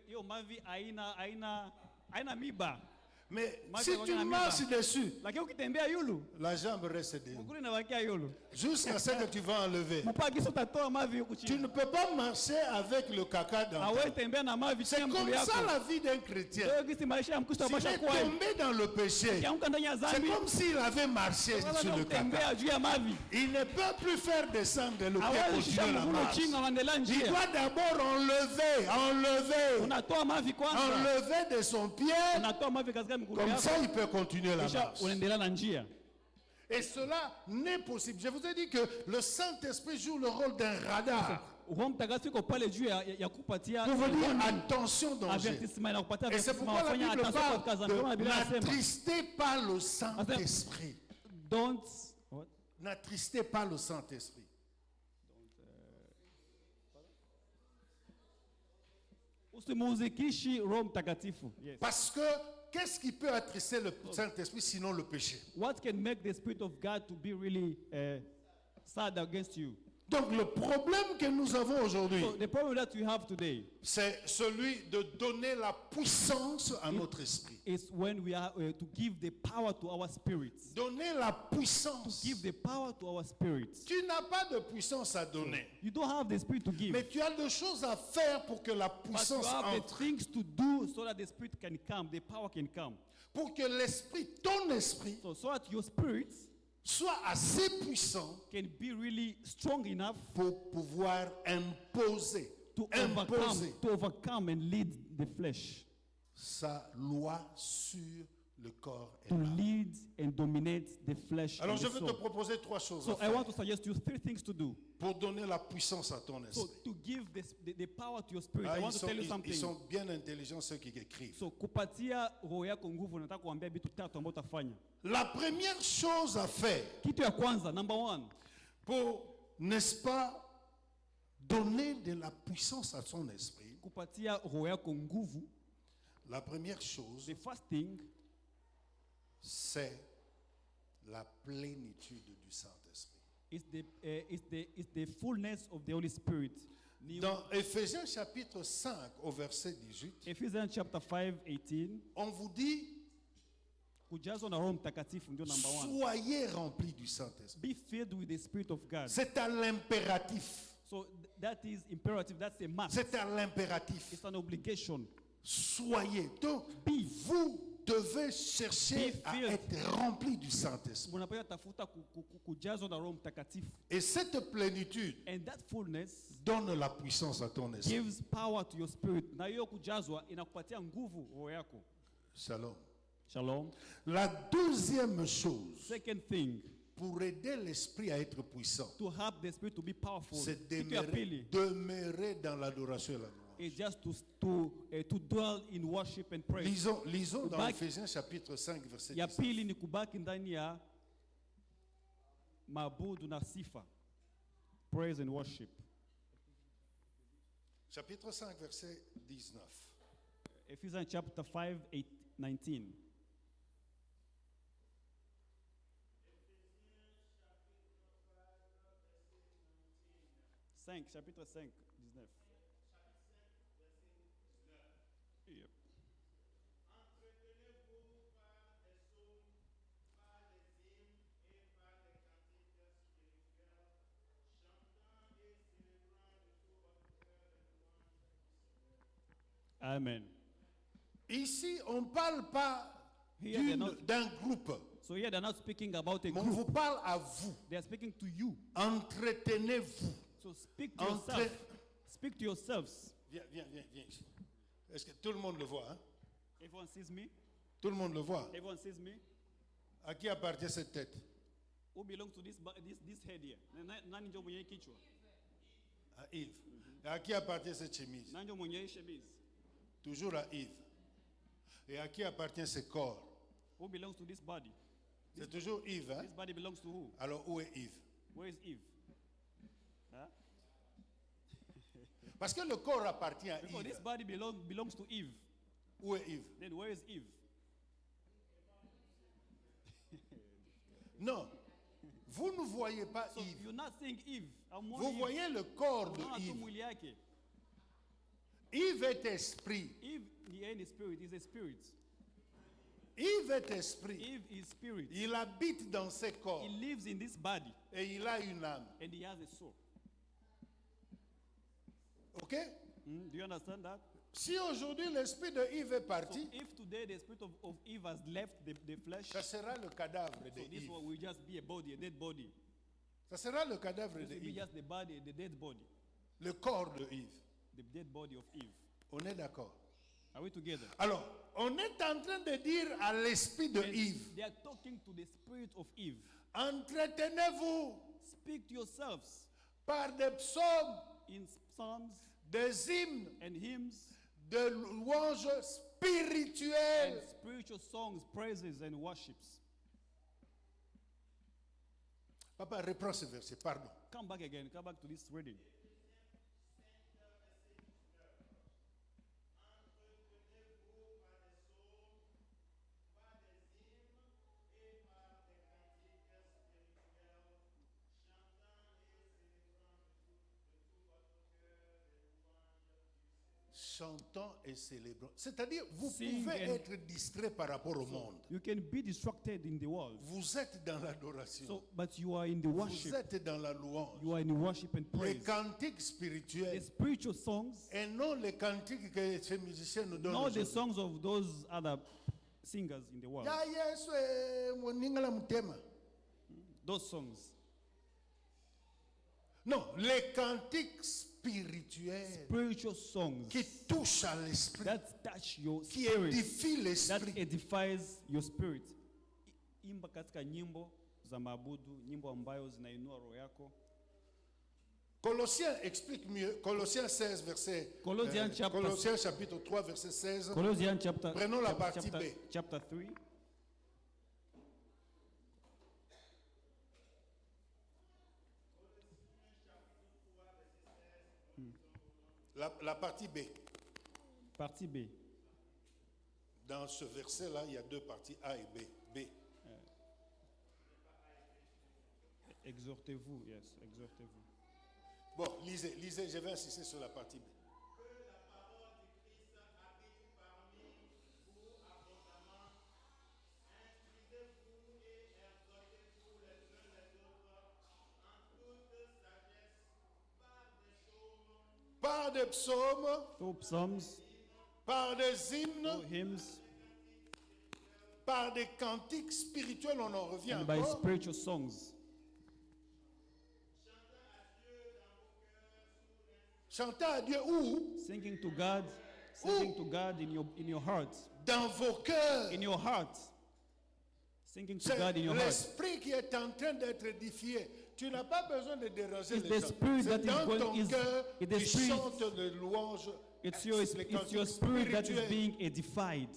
Hiyo mavi haina miba. Mais Mavi si yanakuwa tu na marches miba. dessus, Lakini ukitembea yulu, la jambe reste debout. mguu inabakia yulu. Jusqu'à ce que tu vas enlever. Mpaka kisha utatoa mavi huku Tu chini. ne peux pas marcher avec le caca dans ta Hawezi tembea na mavi C'est chini ya mguu comme yako. ça la vie d'un chrétien. Leo kisi maisha ya Mkristo S'il yapasha est kuwa hivi. tombé dans le péché, Ukiamka ndani ya c'est dhambi, comme s'il avait marché unaweza sur le caca. kutembea juu ya mavi. Il ne peut plus faire descendre le pied, Hawezi shusha continuer la mguu marche. chini unaendelea Il njia. doit d'abord enlever Unatoa mavi kwanza. de son pied. Unatoa mavi katika miguu Comme yako. ça, il peut continuer la Kisha marche. unaendelea na njia. Et cela n'est possible. Je vous ai dit que le Saint-Esprit joue le rôle d'un radar Roho Mtakatifu iko pale juu ya kupatia pour vous dire attention danger. avertissement na kupatia Et c'est avertissement pourquoi la wafanya Bible attention katika parle dhambi. Kama de Biblia inasema, n'attristez pas le Saint-Esprit. don't what? N'attristez pas le Saint-Esprit. Usimuzikishi Roho Mtakatifu. Yes. Parce que qu'est-ce qui peut attrister le Saint-Esprit sinon le péché? What can make the Spirit of God to be really sad against you? Donc le problème que nous avons aujourd'hui, So the problem that we have today c'est celui de donner la puissance à notre esprit. is when we are to give the power to our spirits. Donner la puissance. Give the power to our spirits. Tu n'as pas de puissance à donner, You don't have the Spirit to give, mais tu as des choses à faire pour que la but you puissance have the entre. things to do so that the Spirit can come, the power can come. Pour que l'esprit, ton esprit, So that your spirits soit assez puissant can be really strong enough pour pouvoir imposer, to imposer overcome and lead the flesh, sa loi sur le corps et to l'âme. lead and dominate the flesh. Alors and je the vais te soul. proposer trois choses So à I faire want to suggest you 3 things to do. pour donner la puissance à ton So esprit. to give the power to your spirit, Ah, I want ils, to sont, tell you ils something. sont bien intelligents ceux qui écrivent. So kupatia roho yako nguvu, nataka kuambia vitu 3 ambavyo utafanya. La première chose à faire Kitu ya kwanza, number 1, pour, n'est-ce pas, donner de la puissance à son esprit, kupatia roho yako nguvu. la première chose, The first thing c'est la plénitude du Saint-Esprit. It's the fullness of the Holy Spirit. Dans Éphésiens chapitre 5 au verset 18, Ephesians chapter 5:18, on vous dit, kujazwa na Roho Mtakatifu ndio number 1. soyez remplis du Saint-Esprit. Be filled with the Spirit of God. C'est à l'impératif. So that is imperative, that's a must. C'est à l'impératif. It's an obligation. Soyez. Donc, Be. vous devez chercher Be à filled. être remplis du Saint-Esprit. Unapaswa tafuta kujazwa na Roho Mtakatifu. Et cette plénitude And that fullness donne la puissance à ton esprit. gives power to your spirit. Na hiyo kujazwa inakupatia nguvu roho yako. Shalom. Shalom. La deuxième chose Second thing, pour aider l'esprit à être puissant, to help the spirit to be powerful. c'est Kitu ya pili demeurer dans l'adoration et la louange. is just to dwell in worship and praise. Lisons dans Kubaki- Ephésiens chapitre 5 verset Ya 10. pili ni kubaki ndani ya maabudu na sifa. Praise and worship. Chapitre 5 verset 19. Ephesians chapter 5:19. Chapitre 5, 19. Yep. Amen. Ici, on ne parle pas Here they're not- d'un groupe, So here they're not speaking about a mais on group. vous parle à vous. They are speaking to you. Entretenez-vous. So speak to Entre- yourself. Speak to yourselves. Viens ici. Est-ce que tout le monde le voit, hein? Everyone sees me. Tout le monde le voit. Everyone sees me. À qui appartient cette tête? Who belongs to this head here? Nani ndio mwenye kichwa? À Yves. Et à qui appartient cette chemise? Nani ndio mwenye chemise? Toujours à Yves. Et à qui appartient ce corps? Who belongs to this body? C'est toujours Yves, hein? This body belongs to who? Alors où est Yves? Where is Eve? Huh? Parce que le corps appartient à Because this Yves. body belongs to Eve. Où est Yves? Then where is Eve? Non. Vous ne voyez pas So Yves. you're not seeing Eve. Vous voyez le corps de Unaona tu Yves. mwili yake. Yves est esprit. Eve ni any spirit is a spirit. Yves est esprit. Eve is spirit. Il habite dans ce corps He lives in this body et il a une âme. and he has a soul. Ok? Do you understand that? Si aujourd'hui l'esprit de Yves est So parti, if today the spirit of Eve has left the flesh, ça sera le cadavre de so this Yves. one will just be a body, a dead body. Ça sera le cadavre This de will be Yves. just the body, the dead body, Le corps de Yves. the dead body of Eve. On est d'accord. Are we together? Alors, on est en train de dire à l'esprit de And Yves, they are talking to the spirit of Eve. entretenez-vous Speak to yourselves par des psaumes, in psalms des hymnes, and hymns de louanges and spirituelles. spiritual songs, praises and worships. Papa, reprends ce verset, pardon. Come back again. Come back to this reading. Chantons et célébrons. C'est-à-dire, vous Sing pouvez and- être distrait par rapport au monde. You can be distracted in the world. Vous êtes dans l'adoration. So, but you are in the Vous worship. êtes dans la louange. You are in worship and Les praise. cantiques The spirituels spiritual songs, et non les cantiques que ces musiciens nous donnent. not the aujourd'hui. songs of those other singers in the world. Ya Yesu moningala mutema. Those songs. Non, les cantiques spirituels Spiritual songs qui touchent à l'esprit, that touch your qui spirit, édifient that l'esprit. edifies your spirit. Imba katika nyimbo za maabudu, nyimbo ambayo zinainua roho yako. Colossiens explique mieux. Colossiens 16, verset. Colossiens chapter- Colossiens chapitre 3, verset 16. Colossians chapter, Prenons la chapter, partie chapter, B. chapter 3. La partie B. Partie B. Dans ce verset-là, il y a deux parties, A et B. B. Exhortez-vous, yes, exhortez-vous. Bon, lisez, je vais insister sur la partie B. Par des psaumes, Through psalms, par des hymnes, through hymns, par des cantiques spirituels, on en revient and by encore. spiritual songs. Chantez à Dieu où? Singing to God in your heart. Dans vos cœurs. In your heart. Singing to C'est God in your heart. l'esprit qui est en train d'être édifié. Tu n'as pas besoin de déranger It's les the gens. spirit C'est that is dans going- ton is- cœur it's the tu spirit- chantes les louanges. It's les your cantiques spirit that is spirituels. being edified.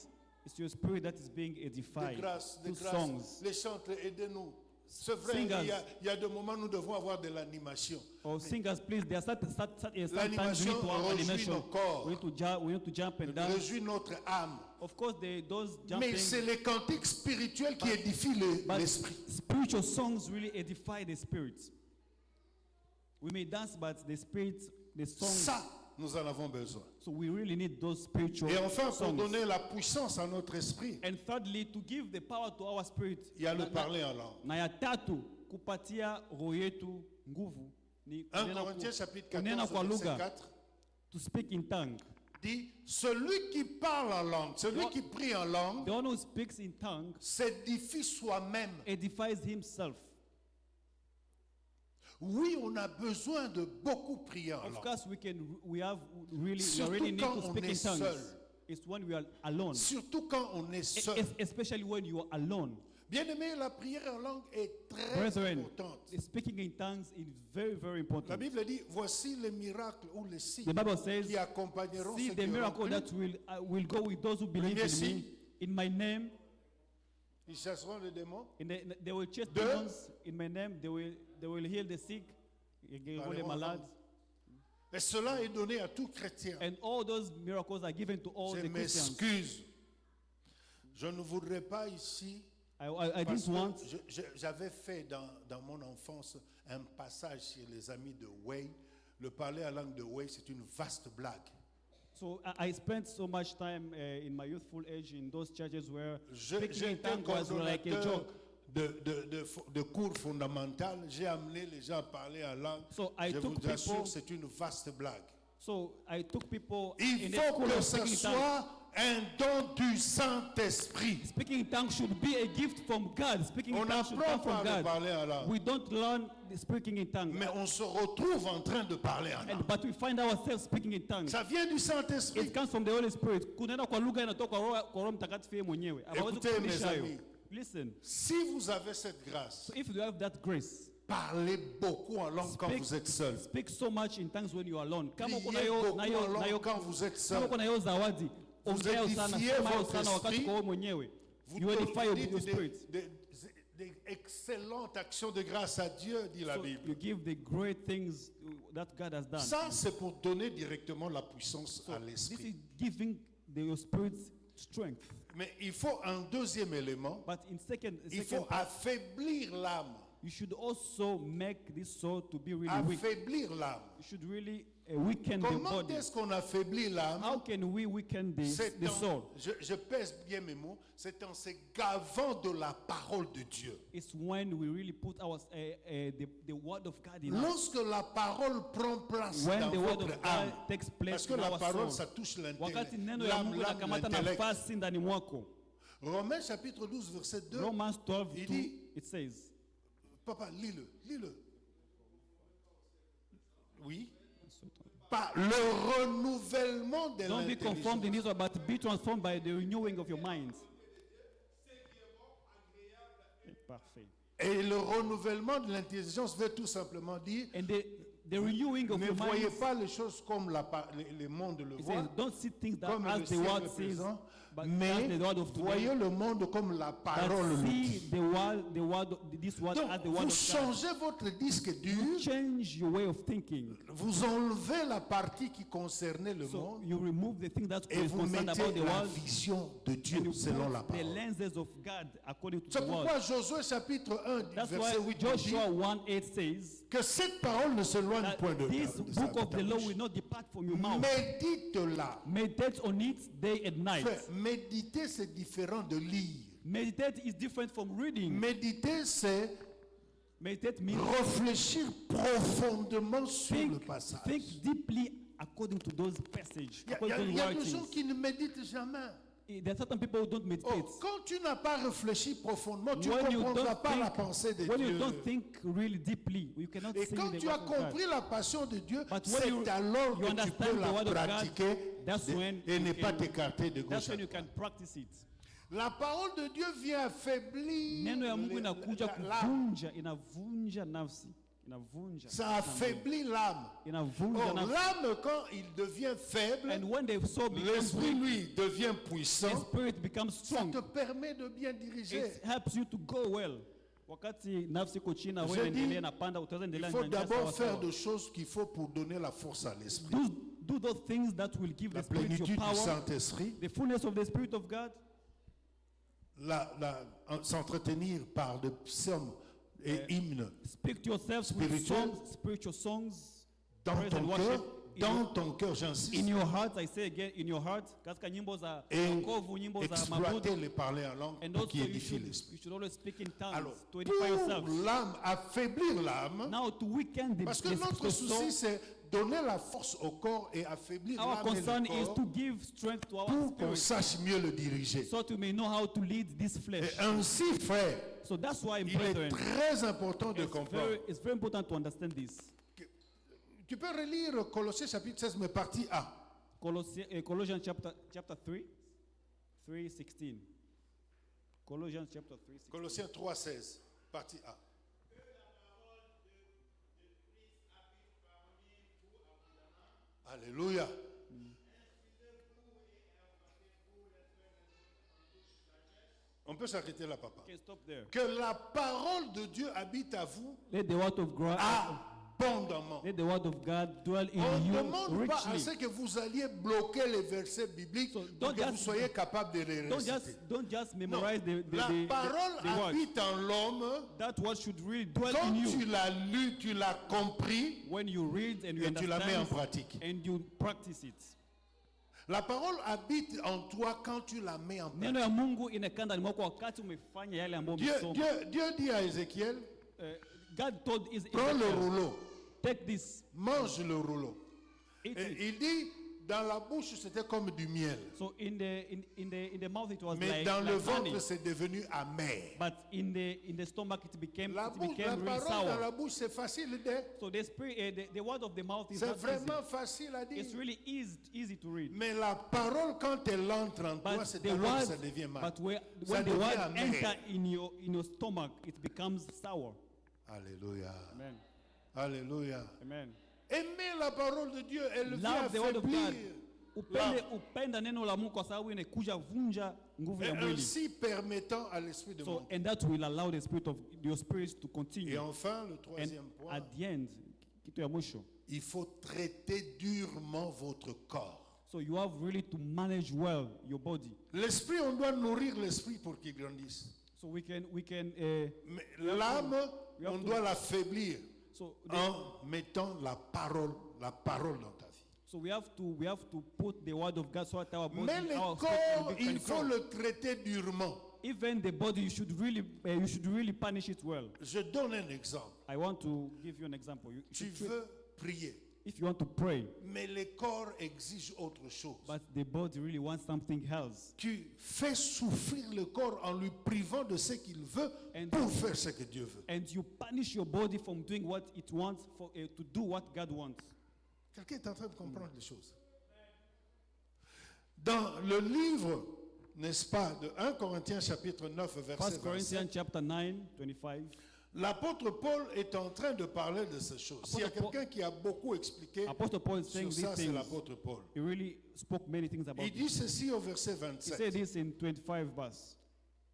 It's your spirit that is being De edified grâce, de through grâce. songs. Les chantres, aidez-nous. C'est vrai, Singers. il y a des moments où nous devons avoir de l'animation. Oh, singers, please. There are sometimes we L'animation need to have réjouit animation. nos corps. We need to jump and dance. Réjouit notre âme. Of course, those Mais jumping, c'est les cantiques spirituels qui édifient but l'esprit. spiritual songs really edify the spirit. We may dance, but the songs. Ça, nous en avons besoin. So we really need those spiritual Et enfin, pour songs. donner la puissance à notre esprit, And thirdly, to give the power to our spirit. il y a le parler en langue. Na ya tatu, kupatia roho yetu nguvu ni 1 Corinthiens chapitre 14, kunena kwa verset lugha, 4 to speak in tongue. dit, celui qui parle en langue, celui qui prie en langue, The one who speaks in tongue s'édifie soi-même. edifies himself. Oui, on a besoin de beaucoup prier en Of langue. course, we really Surtout need quand to on speak est in tongues. seul. It's when we are alone. Surtout quand on est seul. Especially when you are alone. Bien-aimé, la prière en langue est très Brethren, importante. the speaking in tongues is very, very La important. Bible dit, voici les miracles ou les signes The Bible says, qui accompagneront see ceux the qui auront miracle cru. that will go with those who believe Premier in signe. me. In my name, Ils chasseront les démons. they will chase Deux. demons. In my name, they will heal the sick, guériront les Parleront en malades. Et cela est donné à tout chrétien. And all those miracles are given to all Je the Christians. m'excuse. Je ne voudrais pas ici, I parce didn't want. que j'avais fait dans mon enfance un passage chez les amis de Way. Le parler à langue de Way, c'est une vaste blague. So I spent so much time in my youthful age in those churches where speaking in J'étais tongues was like a coordonnateur joke. de cours fondamental. J'ai amené les gens à parler en langue. So I Je took vous assure, people- c'est une vaste blague. So I took people Il in the faut school que of ce speaking in tongues. soit un don du Saint-Esprit. Speaking in tongues should be a gift from God. Speaking On in tongues should n'apprend come pas from à God. parler en langue, We don't learn the speaking in tongues, mais on se retrouve en train de parler en langue. but we find ourselves speaking in tongues. Ça vient du Saint-Esprit. It comes from the Holy Spirit. Kunena kwa lugha inatoka kwa Roho Mtakatifu yeye mwenyewe. Hawezi Écoutez, mes kufundisha hiyo. amis. Listen, Si vous avez cette grâce, so if you have that grace, parlez beaucoup en langue quand Speak- vous êtes seul. speak so much in tongues when you are alone. Kama uko Priez nayo beaucoup en langue quand kama vous êtes seul. uko nayo zawadi, ongea sana, édifiez sema votre sana wakati esprit. uko wewe mwenyewe. Vous You edify your dites spirit. des excellentes actions de grâce à Dieu, dit la So Bible. you give the great things that God has done. Ça, c'est pour donner directement la puissance à This l'esprit. is giving your spirit strength. Mais il faut un deuxième élément. But in Il second faut affaiblir l'âme. you should also make this soul to be really weak. Affaiblir l'âme. You should really weaken the Comment body. est-ce qu'on affaiblit l'âme? How can we weaken C'est the en- soul? je pèse bien mes mots, c'est en se gavant de la parole de Dieu. It's when we really put the word of God in us. Lorsque la parole prend place When dans the word votre of âme, God takes place parce que in la our parole, soul. ça touche Wakati l'intellect, neno ya Mungu l'âme, inakamata l'intellect. nafasi ndani mwako. Romains chapitre 12, verset 2. Romans 12, Il 2, dit- it says, Papa, lis-le. Oui. Par le renouvellement de don't be conformed in l'intelligence. this world, but be transformed by the renewing of your minds. Parfait. Et le renouvellement de l'intelligence veut tout simplement dire, And the renewing of ne your voyez minds, pas les choses comme le monde le it voit, says, don't see things that comme as le the ciel world le sees, présent, But mais that's the word of today. voyez le monde comme la parole But le see dit. this word Donc, as the word vous of God. changez votre disque dur, You change your way of thinking. vous enlevez la partie qui concernait le So monde you remove the thing that et was vous concerned mettez about the la world, vision de and Dieu you selon la put the parole. lenses of God according to C'est the word. pourquoi Josué chapitre 1, That's verset why 8 nous dit Joshua 1:8 says que cette parole ne s'éloigne that point de this de sa book of the law bouche. will not depart from your mouth. Médite-la. Meditate on it day and night. Frère, méditer, c'est différent de lire. Meditate is different from reading. Méditer, c'est Meditate means réfléchir profondément sur le passage. think deeply according to those passages, Il y a according to des those gens writings. qui ne méditent jamais. There are certain people who don't meditate. Oh, quand tu n'as pas réfléchi profondément, tu ne When you comprendras don't pas la think- pensée de When you Dieu. don't think really deeply, you cannot Et see quand the tu as word of God. compris la passion de Dieu, But when c'est you alors que tu understand peux the la word of God, pratiquer that's when et you ne pas can- t'écarter de gauche That's à when you droite. can practice it. La parole de Dieu vient affaiblir. Neno ya Mungu inakuja l'âme. inavunja nafsi, inavunja Ça affaiblit l'âme. inavunja Or, nafsi. l'âme, quand il devient faible, And when the soul becomes l'esprit, weak, lui, devient the puissant. spirit becomes Ça strong. te permet de bien diriger. It helps you to go well. Wakati nafsi iko chini na Je wewe dis, endelea na panda, utaweza Il endelea faut na njia d'abord sawa faire sawa. des choses qu'il faut pour donner la force à l'esprit. Do those things that will give La the spirit your plénitude du power, Saint-Esprit, the fullness of the Spirit of God. s'entretenir par des psaumes et hymnes Speak to yourselves with Spiritual. songs, spiritual songs, dans praise and ton worship. cœur, dans ton cœur, In j'insiste, your heart, I say again, in your heart, katika nyimbo za et wokovu, nyimbo za exploiter mabudu, les parler en langue and pour also qui you édifie l'esprit. should always speak in tongues Alors, to edify yourselves. pour l'âme, affaiblir l'âme, Now to weaken parce que the notre soul, souci c'est donner la force au corps et affaiblir our l'âme et concern le is corps to give strength to our pour qu'on spirit, sache mieux le diriger. so that we may know how to lead this flesh. Et ainsi, frère, So that's why, il est brethren, très important de comprendre. it's very important to understand this. Tu peux relire Colossiens chapitre 16, mais partie A. Colossians chapter 3, 3:16. Colossians chapter 3, 16. Colossiens 3, 16, partie A. Alléluia. On peut s'arrêter là, papa. Okay, stop there. Que la parole de Dieu habite à vous Let the word of God, abondamment. let the word of God dwell in On ne you demande pas à richly. ce que vous alliez bloquer les versets bibliques So, pour don't que vous just- soyez capable de les réciter. Don't just Non, memorize la parole the word. habite en l'homme. That word should really dwell Quand in tu you. l'as lu, tu l'as compris When you read and you et tu la mets en understand pratique. and you practice it. La parole habite en toi quand tu la mets en Neno pratique. ya Mungu inakaa ndani mwako wakati umefanya yale ambayo umesoma. Dieu dit à Ézéchiel, God told prends le Ezekiel, rouleau, take this, mange le rouleau. eat Et it. il dit, dans la bouche, c'était comme du miel. So in the mouth it was Mais like, dans le like honey, ventre, c'est devenu amer. but in the stomach it became La really parole dans sour. la bouche, c'est facile. So the spirit, the word of the mouth is C'est not easy. vraiment facile à dire. It's really easy to read. Mais la parole, quand elle entre en toi, But c'est the alors que word, ça devient mal. but when Ça the devient word amer. enter in your stomach, it becomes sour. Alléluia. Amen. Alléluia. Amen. Aimez la parole de Dieu, elle vient Love the word of God. affaiblir. Upende neno la Mungu kwa sababu inakuja vunja nguvu Et ya mwili. ainsi permettant à l'esprit de So monter. and that will allow the spirit of your spirit to Et continue. enfin, le And troisième point, at the end, kitu ya mwisho. il faut traiter durement votre corps. So you have really to manage well your body. L'esprit, on doit nourrir l'esprit pour qu'il grandisse. So we can Mais l'âme, we have on to- doit l'affaiblir so en mettant la parole dans ta vie. so we have to put the word of God so that our body, Mais le our corps, spirit il can faut grow. le traiter durement. Even the body, you should really punish it well. Je donne un exemple. I want to give you an example. You Tu should treat- veux prier, if you want to pray, mais le corps exige autre chose. but the body really wants something else. Tu fais souffrir le corps en lui privant de ce qu'il veut And- pour faire ce que Dieu veut. And you punish your body from doing what it wants to do what God wants. Quelqu'un est en train de comprendre les choses. Dans le livre, n'est-ce pas, de 1 Corinthiens chapitre 9, verset 1 Corinthians 27, chapter 9, 25. L'apôtre Paul est en train de parler de ces choses. S'il y a Apôtre Paul- quelqu'un qui a beaucoup expliqué Apostle Paul is saying sur these ça, c'est things. l'apôtre Paul. He really spoke many things about Il it. dit ceci au verset He said 27. this in 25 verse.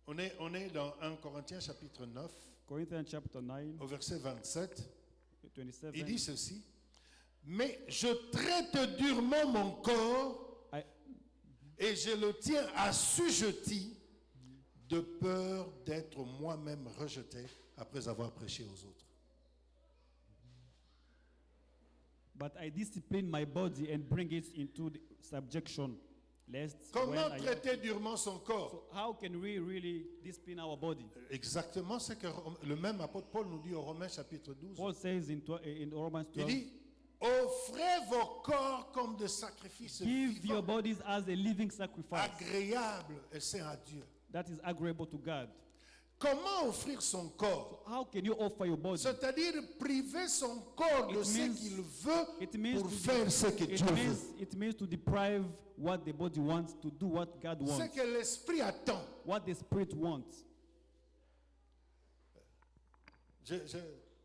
On est dans 1 Corinthiens chapitre 9, Corinthians chapter 9, au verset 27. 27. Il dit ceci. Mais je traite durement mon corps I, et je le tiens assujetti de peur d'être moi-même rejeté après avoir prêché aux autres. but I discipline my body and bring it into the subjection, lest when Comment I- traiter durement son corps? So how can we really discipline our body? Exactement ce que le même apôtre Paul nous dit au Romains chapitre 12. Paul says in Romans Il 12, dit, offrez vos corps comme des sacrifices give your vivants, bodies as a living sacrifice agréables et saints à Dieu. that is agreeable to God. Comment offrir son corps? How can you offer your body? C'est-à-dire priver son corps de It ce means- qu'il veut It means, pour to faire ce que Dieu veut. it means to deprive what the body wants to do what God Ce wants, que l'esprit attend. what the spirit wants.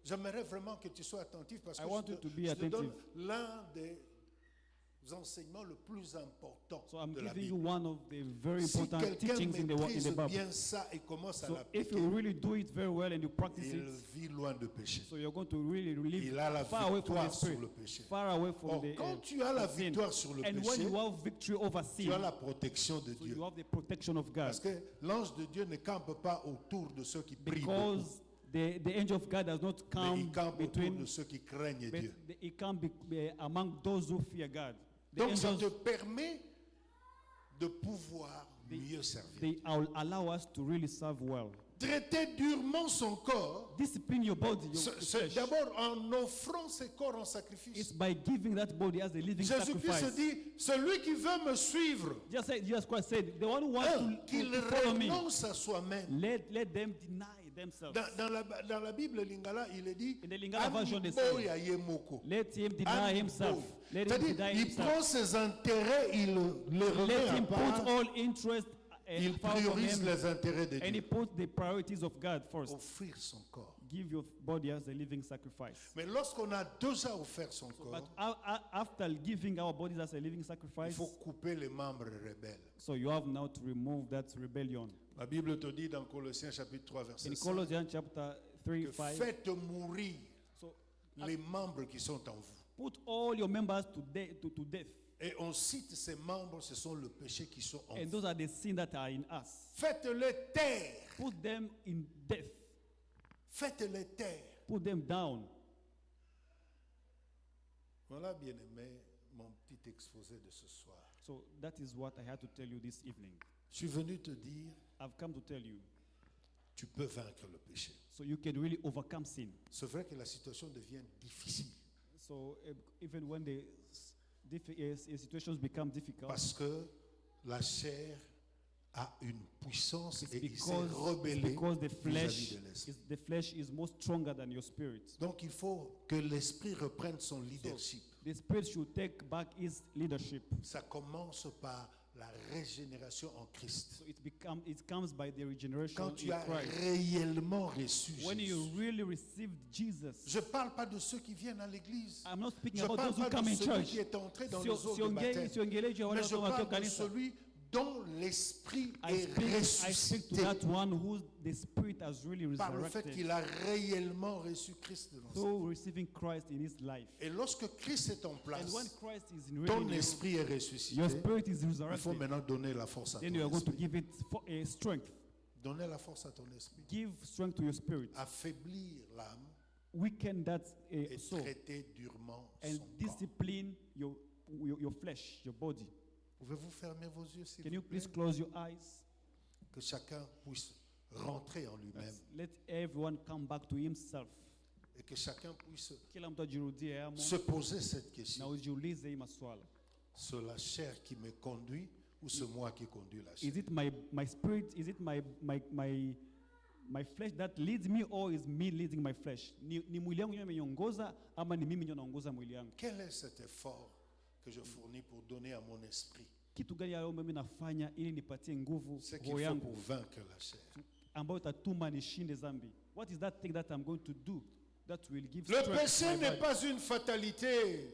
J'aimerais vraiment que tu sois attentif parce I que want je you te, to be je te donne attentive. l'un des enseignements le plus important So I'm de la giving you Bible. one of the very Si important quelqu'un teachings in maîtrise the Bible. bien ça et commence à So if l'appliquer, you really do it very well and you practice il it, vit loin de péché. so you're going to really live Il a la far away from the victoire sur spirit, le péché. far away from Or, the quand tu as la sin. victoire sur le And when péché, you have victory over sin, tu as la protection de so Dieu. you have the protection of God. Parce que l'ange de Dieu ne campe pas autour de ceux qui prient beaucoup, Because the angel of God does not mais come il campe autour between, de ceux qui craignent but Dieu. it can be among those who fear God. The Donc ça angels, te permet de pouvoir mieux servir. they allow us to really serve well. Traiter durement son corps, Discipline your body, your c'est flesh. d'abord en offrant ses corps en It's sacrifice. by giving that body as a living Jésus-Christ se sacrifice. dit, celui qui veut me suivre, Jesus Christ said, the one who wants qu'il to follow me, renonce à soi-même. let them deny themselves. Dans la Bible Lingala, il est dit, In the Lingala version, they Aniboya yemoko. Let him deny himself. Let him C'est-à-dire, deny il himself. prend ses intérêts, il les remet Let à him put part, all interest il far from priorise him, les intérêts de and he Dieu. puts the priorities of God first. Offrir son corps. Give your body as a living sacrifice. Mais lorsqu'on a déjà offert son But corps, after giving our bodies as a living il sacrifice, faut couper les membres rebelles. so you have now to remove that rebellion. La Bible te dit dans Colossiens chapitre 3 verset In 5 Colossians chapter 3, que 5, faites mourir so les membres qui sont en vous. put all your members to death. Et on cite ces membres, ce sont le péché qui sont en And vous. those are the sins that are in us. Faites-les taire. Put them in death. Faites-les taire. Put them down. Voilà, bien-aimé, mon petit exposé de ce soir. So that is what I had to tell you this evening. Je suis venu te dire, I've come to tell you, tu peux vaincre le péché. so you can really overcome sin. C'est vrai que la situation devient difficile So even when the situations become difficult, parce que la chair a une puissance it's et il s'est because, rebellé because vis-à-vis de l'esprit. the flesh is more stronger than your spirit. Donc il faut que l'esprit reprenne son leadership. The spirit should take back its leadership. Ça commence par la régénération en Christ. So it comes by the regeneration Quand tu in as Christ. réellement reçu When you Jésus. really received Jesus, Je ne parle pas de ceux qui viennent à l'église. I'm not speaking Je ne about parle those who pas come de in celui church. qui est entré dans les eaux de baptême. Mais je Mais parle de celui dont l'esprit est I speak to ressuscité that one who the spirit has really par le fait resurrected qu'il a réellement reçu Christ dans sa vie. through receiving Christ in his life. Et lorsque Christ est en And place, when Christ is in ton really esprit est ressuscité, your spirit is il faut resurrected, maintenant donner la force à then you are ton going to esprit. give it a strength. Donner la force à ton esprit. Give strength to your spirit. Affaiblir l'âme Weaken that et soul traiter durement and son corps. discipline your flesh, your body. Pouvez-vous fermer vos yeux, s'il Can vous you plaît? please close your eyes? Que chacun puisse rentrer en lui-même Let everyone come back to himself. et que chacun puisse Kila mtu ajirudie hamo se poser cette na question. ujiulize hii maswala. C'est la chair qui me conduit ou c'est moi qui conduis la chair? Is it my spirit? Is it my flesh that leads me, or is me leading my flesh? Ni mwili yangu ndio imeniongoza ama ni mimi ndio naongoza mwili yangu? Quel est cet effort que je fournis pour donner à mon esprit Kitu gani leo mimi nafanya ili nipatie nguvu ce qu'il roho faut yangu pour vaincre la chair? ambayo itatuma nishinde dhambi? What is that thing that I'm going to do that will give Le strength to péché my n'est body? pas une fatalité.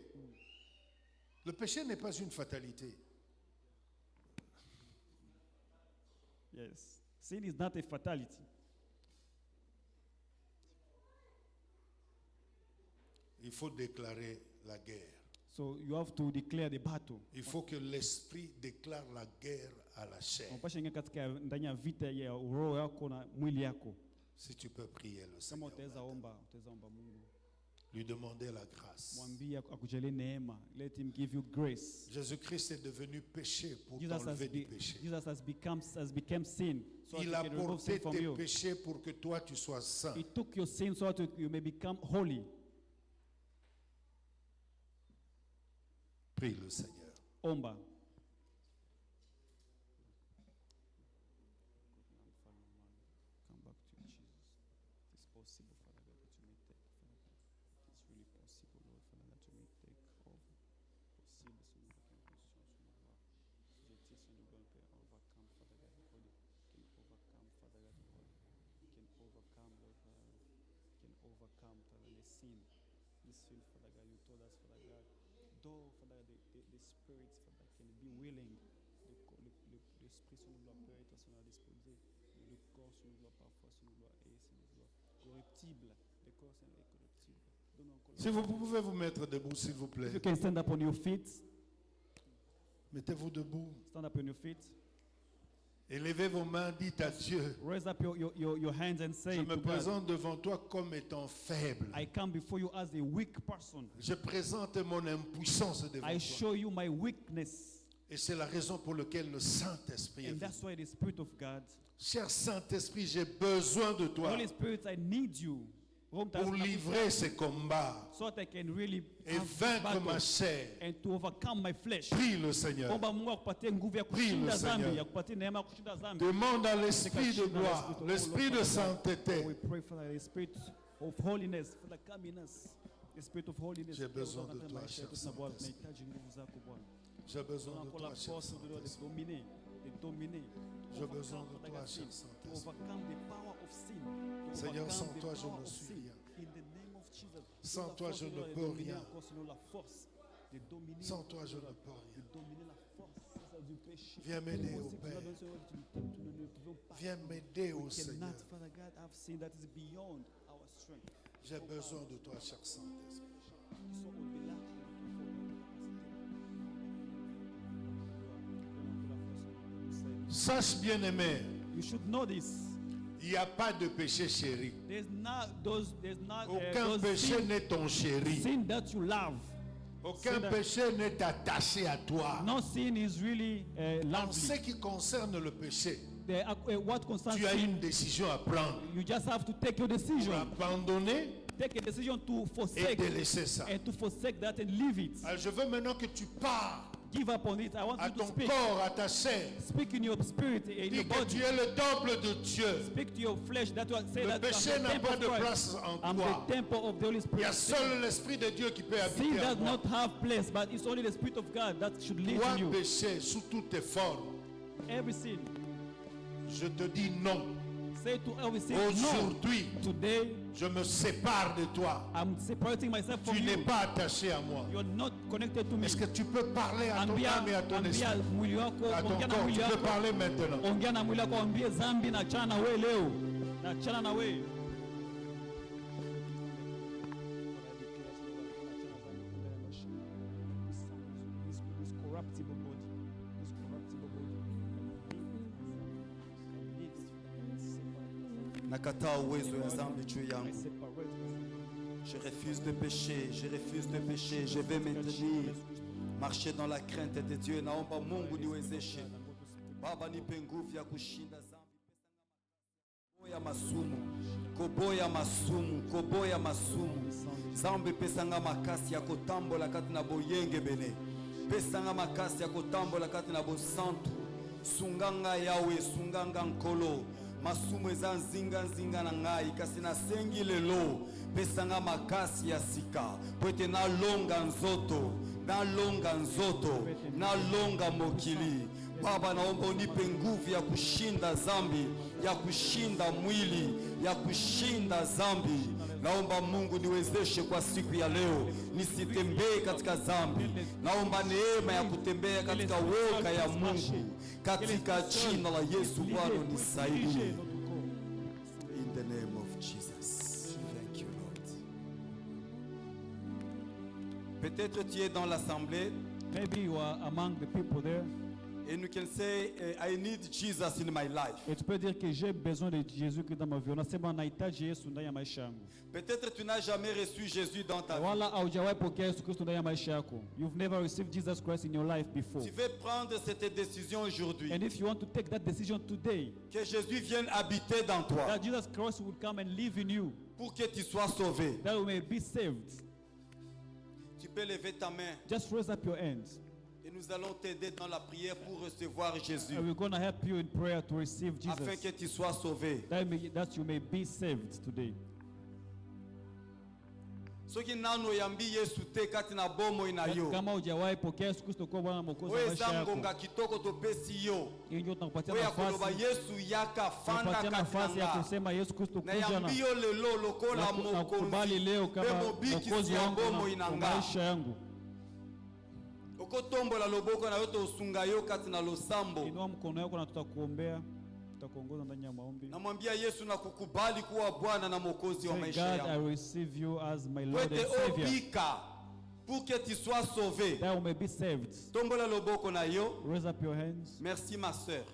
Le péché n'est pas une fatalité. Yes. Sin is not a fatality. Il faut déclarer la guerre. So you have to declare the battle. Il faut que l'esprit déclare la guerre à la chair. Unapaswa ingia katika ndani ya vita ya roho yako na mwili yako. Si tu peux prier le Kama Seigneur, utaweza omba Mungu. lui demander la grâce. Mwambie akujalie neema. Let him give you grace. Jésus-Christ est devenu péché pour Jesus t'enlever du péché. has become sin. So that Il he a can remove sin porté from tes you. péchés pour que toi tu sois saint. He took your sin so that you may become holy. Prie le Seigneur. Omba. Come back to you, Jesus. It's possible, Father God, that you may take, Father God. It's really possible, Lord, Father, that you may take over. Possible, Seigneur, que conscience, Seigneur, justice, Seigneur, God, can overcome, Father God, holy. Can overcome, Father God, holy. Can overcome, Lord, Father God. Can overcome, Father, the sin. This sin, Father God, you told us, Father God, though, Father, the spirits, Father, can be willing. L'esprit, Seigneur, doit peut être, Seigneur, disposé. Le corps, Seigneur, doit parfois, Seigneur, doit être, Seigneur, doit corruptible. Le corps, Seigneur, est corruptible. Donne encore Si vous pouvez vous mettre debout, s'il vous plaît. If you can stand up on your feet, Mettez-vous debout. stand up on your feet. Élevez vos mains, dites à Dieu, Raise up your hands and say je to me God, présente devant toi comme étant faible. I come before you as a weak person. Je présente mon impuissance devant I toi. show you my weakness. Et c'est la raison pour laquelle le Saint-Esprit est And venu. that's why the Spirit of God, Cher Saint-Esprit, j'ai besoin de toi Holy Spirit, I need you. pour livrer ces combats So that I can really et have vaincre ma battle chair. and to overcome my flesh. Prie le Seigneur. Omba Mungu akupatie nguvu ya Prie kushinda le zambi, Seigneur. ya kupatie neema ya kushinda zambi. Demande à l'Esprit de gloire, l'Esprit de We sainteté. pray for the Spirit of holiness, for the coming us. The Spirit of holiness. J'ai besoin de Katika toi, maisha cher yetu na Bwana, Saint-Esprit. tunahitaji nguvu zako Bwana. J'ai besoin de Encore la toi, cher force de Saint-Esprit. dominer, de dominer. J'ai besoin de toi, Father cher God, Saint-Esprit. to overcome the power of sin. To Seigneur, overcome sans the toi, je power ne of suis sin. rien. In the name of Jesus. Sans La toi, force je de ne Dieu, peux dominer rien. encore, Seigneur, la force de dominer. Sans toi, je Seigneur, ne peux rien. de dominer la force, Seigneur, du péché. Viens m'aider, Tout ô ce que tu Père. nous as donné, Seigneur, nous ne pouvons pas. Viens m'aider, We ô Seigneur. cannot, Father God, have sin that is beyond our strength. J'ai besoin de toi, cher Saint-Esprit. So on behalf of Sache, bien-aimé, you should know this. il n'y a pas de péché chéri. There's not those Aucun those péché sin, n'est ton chéri. sin that you love. Aucun that- péché n'est attaché à toi. No sin is really En lovely. ce qui concerne le péché, What concerns tu as sin, une décision à prendre. you just have to take your Pour decision. abandonner Take a decision to et forsake délaisser ça. and to forsake that and leave it. Alors, je veux maintenant que tu parles Give up on it. I want à you to ton speak. corps, à ta chair. Speak in your spirit, in Dis your que body. tu es le temple de Dieu. Speak to your flesh that you are say Le that péché I'm the n'a temple pas of de Christ. place en I'm toi. the temple of the Holy Il y a Spirit. seul l'Esprit de Dieu qui peut Sin habiter en does moi. not have place, but it's only the Spirit of God that should lead Toi, in you. péché, sous toutes tes formes, Every sin. je te dis non. Say to every sin, no. Aujourd'hui, Today, je me sépare de toi. I'm separating myself from Tu n'es you. pas attaché à moi. You're not connected to me. Est-ce que tu peux parler à ton âme et à ton esprit, Ambia mwili wako, à ton ongea na corps? mwili Tu peux wako. parler maintenant. Ongea na mwili wako, ambie zambi na chana na wewe leo. Na chana na wewe. This corruptible body. This corruptible body. Nakataa uwezo ya dhambi juu I yangu. separate Je refuse de pécher, je refuse de pécher. Je vais maintenir, marcher dans la crainte de Dieu. Naomba Mungu niwezeshe. Baba, nipe nguvu ya kushinda dhambi. Koboya masumu, koboya masumu, koboya masumu. Zambi pesanga makasi ya kotambola kati na boyenge bene. Pesanga makasi ya kotambola kati na bosantu. Sunganga yawe, sunganga nkolo. Masumu eza nzinga na ngai kasi nasengi lelo. Pesanga makasi ya sika. Poete nalonga nzoto, nalonga nzoto, nalonga mokili. Baba, naomba unipe nguvu ya kushinda zambi, ya kushinda mwili, ya kushinda zambi. Naomba Mungu niwezeshe kwa siku ya leo nisitembee katika zambi. Naomba neema ya kutembea katika woga ya Mungu, katika jina la Yesu. Bwana nisaidie. In the name of Jesus. Thank you, Lord. Peut-être tu es dans l'assemblée. Maybe you are among the people there. And you can say, I need Jesus in my life. Et tu peux dire que j'ai besoin de Jésus dans ma vie. Unasema nahitaji Yesu ndani ya maisha yangu. Peut-être tu n'as jamais reçu Jésus dans ta vie. Wala haujawahi pokea Yesu Kristo ndani ya maisha yako. You've never received Jesus Christ in your life before. Tu veux prendre cette décision aujourd'hui. And if you want to take that decision today, Que Jésus vienne habiter dans toi. that Jesus Christ will come and live in you, Pour que tu sois sauvé. that you may be saved. Tu peux lever ta main. Just raise up your hands. Et nous allons t'aider dans la prière pour recevoir Jésus. And we're going to help you in prayer to receive Afin Jesus. que tu sois sauvé. That you may be saved today. Soki nano yambi Yesu te kati na bomo inayo. Kama hujawahi pokea Yesu Kristo kuwa Bwana Mwokozi wa Oye maisha yako, zangonga kitoko topesi yo. hii ndio tunakupatia Oye akoloba nafasi. Yesu yaka fanda Tunapatia nafasi ya katina. kusema Yesu Kristo Na kuja na yambi yo lelo lokola na kukubali mokonzi. leo kama Bemo biki Mwokozi si ya wangu bomo na inanga. maisha yangu. Okotombola loboko na yote usunga yo kati na losambo. Inua mkono wako na tutakuombea, tutakuongoza ndani ya maombi. Namwambia Yesu na kukubali kuwa Bwana na Mwokozi wa Say, maisha God, I yangu. receive you as my Lord Wete and Savior, obika pour que tu sois sauvé. that you may be saved. Tombola loboko na yo. Raise up your hands. Merci ma sœur.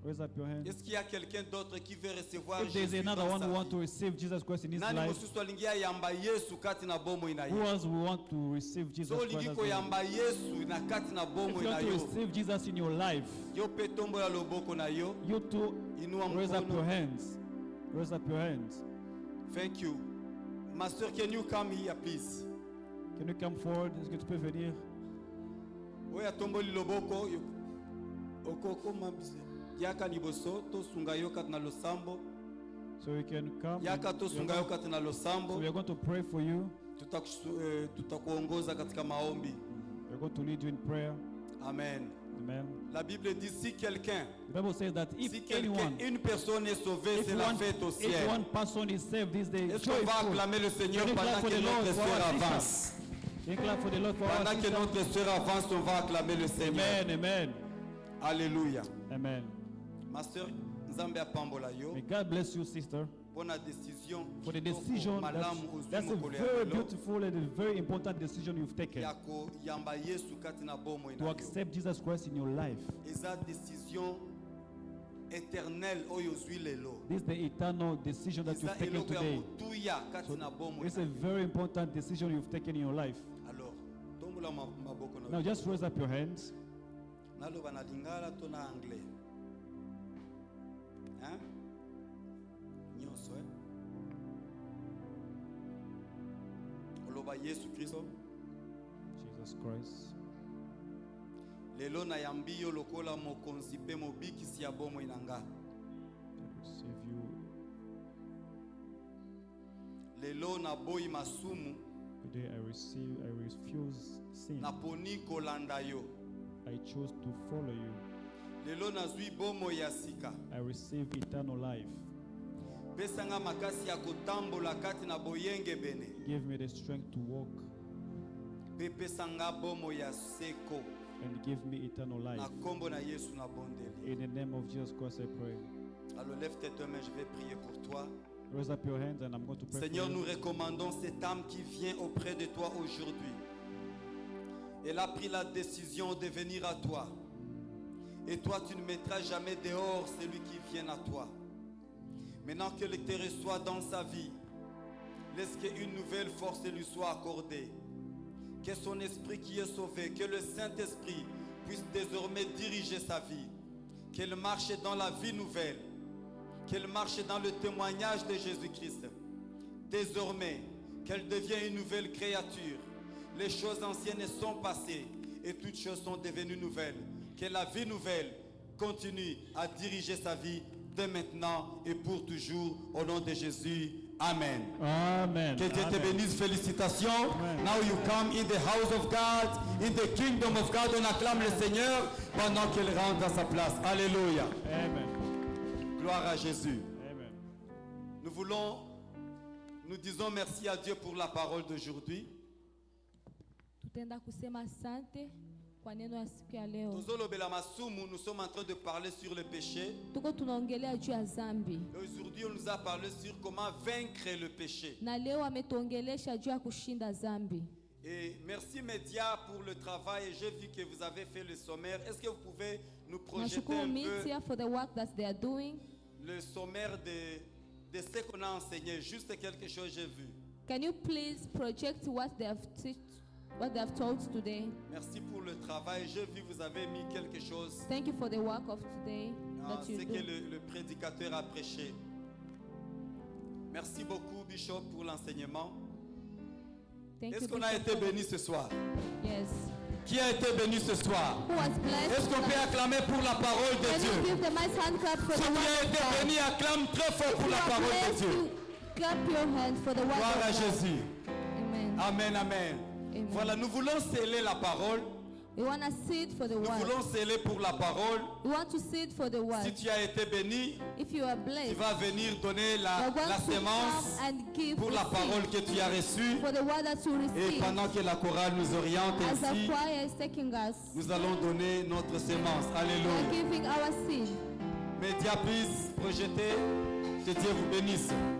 Raise up your hands. Est-ce qu'il y a quelqu'un d'autre qui veut recevoir If there is Jésus another dans one sa who wants to vie? receive Jesus Christ in his Nani life, mosusu alingia yamba Yesu kati na bomo ina who yo? else will want to receive Jesus So Christ olingi as ko well? yamba Yesu na kati na If bomo you ina want to yo. receive Jesus in your life, Yo pe tombola loboko na yo. you too Inua raise up your mkono. hands. Raise up your hands. Thank you. Ma sœur, can you come here please? Can you come forward? Est-ce que tu peux venir? Oya tomboli loboko. Okoko mabise. Yaka liboso to sunga yo kati na losambo. So you can come. Yaka to sunga yo kati na So losambo. we are going to pray for you. Tutakuongoza katika maombi. We are going to lead you in prayer. Amen. Amen. La Bible dit si quelqu'un, The Bible says that if si quelqu'un, anyone, une personne est sauvée, if c'est la one, fête au if ciel. one person is saved this day, Est-ce qu'on va joyful. acclamer le Seigneur Can you clap pendant for que the Lord notre for sœur our avance? sister? Can you clap for the Lord for our Pendant que sister? notre sœur avance, on va acclamer le Seigneur. Amen, amen, Alléluia. amen. Ma sœur, Nzambe apambola yo. May God bless you, sister, Pour la décision. for the kitoko, decision. malamu That's a ozwi mokolo ya very lelo. beautiful and a very important decision you've taken Ya koyamba Yesu kati na bomo to ina yo. accept Jesus Christ in your life. Eza décision éternelle oyo ozwi lelo. This is the eternal decision that Eza you've taken eloko ya today. motuya kati na bomo It's ina a yo. very important decision you've taken in your life. Alors, tombola maboko na Now yo. just raise up your hands. Naloba na lingala to na anglais. Hein? Nyonso, eh? Oloba Yesu Kristo. Jesus Christ. Lelo na yambi yo lokola mokonzi pe mobikisi ya bomo inanga. I receive you. Lelo na boyi masumu Today I refuse sin. na poni kolanda yo. I choose to follow you. Lelo na zwi bomo ya sika. I receive eternal life. Pesanga makasi ya kotambola kati na boyenge bene. Give me the strength to walk Pe pesanga bomo ya seko. and give me eternal life. Na kombo na Yesu na bondeli. In the name of Jesus Christ I pray. Alors lève tes deux mains, je vais prier pour toi. Raise up your hands and I'm going to pray Seigneur, for nous you. recommandons cette âme qui vient auprès de toi aujourd'hui. Elle a pris la décision de venir à toi. Et toi, tu ne mettras jamais dehors celui qui vient à toi. Maintenant qu'elle te reçoit dans sa vie, laisse qu'une nouvelle force lui soit accordée. Que son esprit qui est sauvé, que le Saint-Esprit puisse désormais diriger sa vie. Qu'elle marche dans la vie nouvelle. Qu'elle marche dans le témoignage de Jésus-Christ. Désormais, qu'elle devienne une nouvelle créature. Les choses anciennes sont passées et toutes choses sont devenues nouvelles. Que la vie nouvelle continue à diriger sa vie dès maintenant et pour toujours. Au nom de Jésus. Amen. Amen. Que Dieu te Amen. bénisse. Félicitations. Amen. Now you come in the house of God, in the kingdom of God. On acclame le Seigneur. pendant qu'elle rentre à sa place. Alléluia. Amen. Gloire à Jésus. Amen. Nous disons merci à Dieu pour la parole d'aujourd'hui. Tutenda kusema asante kwa neno ya siku ya leo. Tozolobela masumu, nous sommes en train de parler sur le péché. Tuko tunaongelea juu ya dhambi. Aujourd'hui, on nous a parlé sur comment vaincre le péché. Na leo ametuongelesha juu ya kushinda dhambi. Et merci Média pour le travail. J'ai vu que vous avez fait le sommaire. Est-ce que vous pouvez nous projeter Nashukuru un peu media for the work that they are doing. le sommaire de ce qu'on a enseigné? Juste quelque chose j'ai vu. Can you please project what they have taught today? Merci pour le travail. J'ai vu vous avez mis quelque chose Thank you for the work of today dans that ce you que do. le prédicateur a prêché. Merci beaucoup Bishop pour l'enseignement. Thank Est-ce you, qu'on a Bishop, été for the- béni ce soir? Yes. Qui a été béni ce soir? Who was blessed? Est-ce qu'on peut tonight? acclamer pour la parole de Can you Dieu? give the mighty hand clap for Si the tu word as of été God? béni, acclame très fort pour You la are parole de blessed, Dieu. you clap your hands for the word Gloire of à God. Jésus. Amen. Amen, amen. Amen. Voilà, nous voulons sceller la parole. We want to sit for the Nous word. voulons sceller pour la parole. We want to sit for the Si word. tu as été béni, If you are tu blessed, vas venir donner we're la going to sémence come and give pour the la seed parole que tu as reçue. for the word that you Et receive. pendant que la chorale nous oriente As the ainsi, choir is taking us, nous allons donner notre sémence. we are Alléluia. giving our seed. Média, please, projetez. Que Dieu vous bénisse. Amen.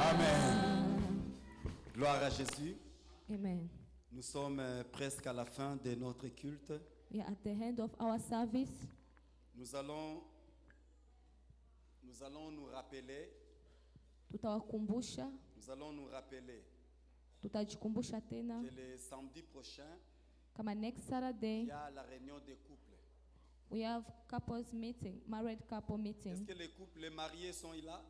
Amen. Gloire à Jésus. Amen. Nous sommes presque à la fin de notre culte. We are at the end of our service. Nous allons nous rappeler, Tutawakumbusha, tutajikumbusha tena que le samedi prochain, kama next il Saturday y a la réunion des couples. we have couples meeting, married couple Est-ce meeting. que les couples, les mariés sont là?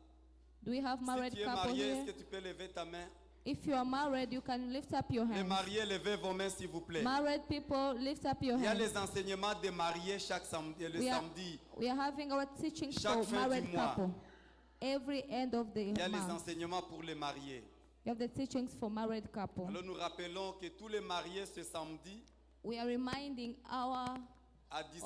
Do we have Si married tu es couple marié, est-ce here? que tu peux lever ta main? If you are married, you can lift up your Les hands. mariés, levez vos mains s'il vous plaît. Married people, lift up your Il y a hands. les enseignements des mariés chaque samedi, le We are, samedi. we are having our teachings Chaque for fin married du mois. couple. Every end of the Il y a les month. enseignements pour les mariés. We have the teachings for married couple. Alors nous rappelons que tous les mariés ce samedi We are reminding our à 10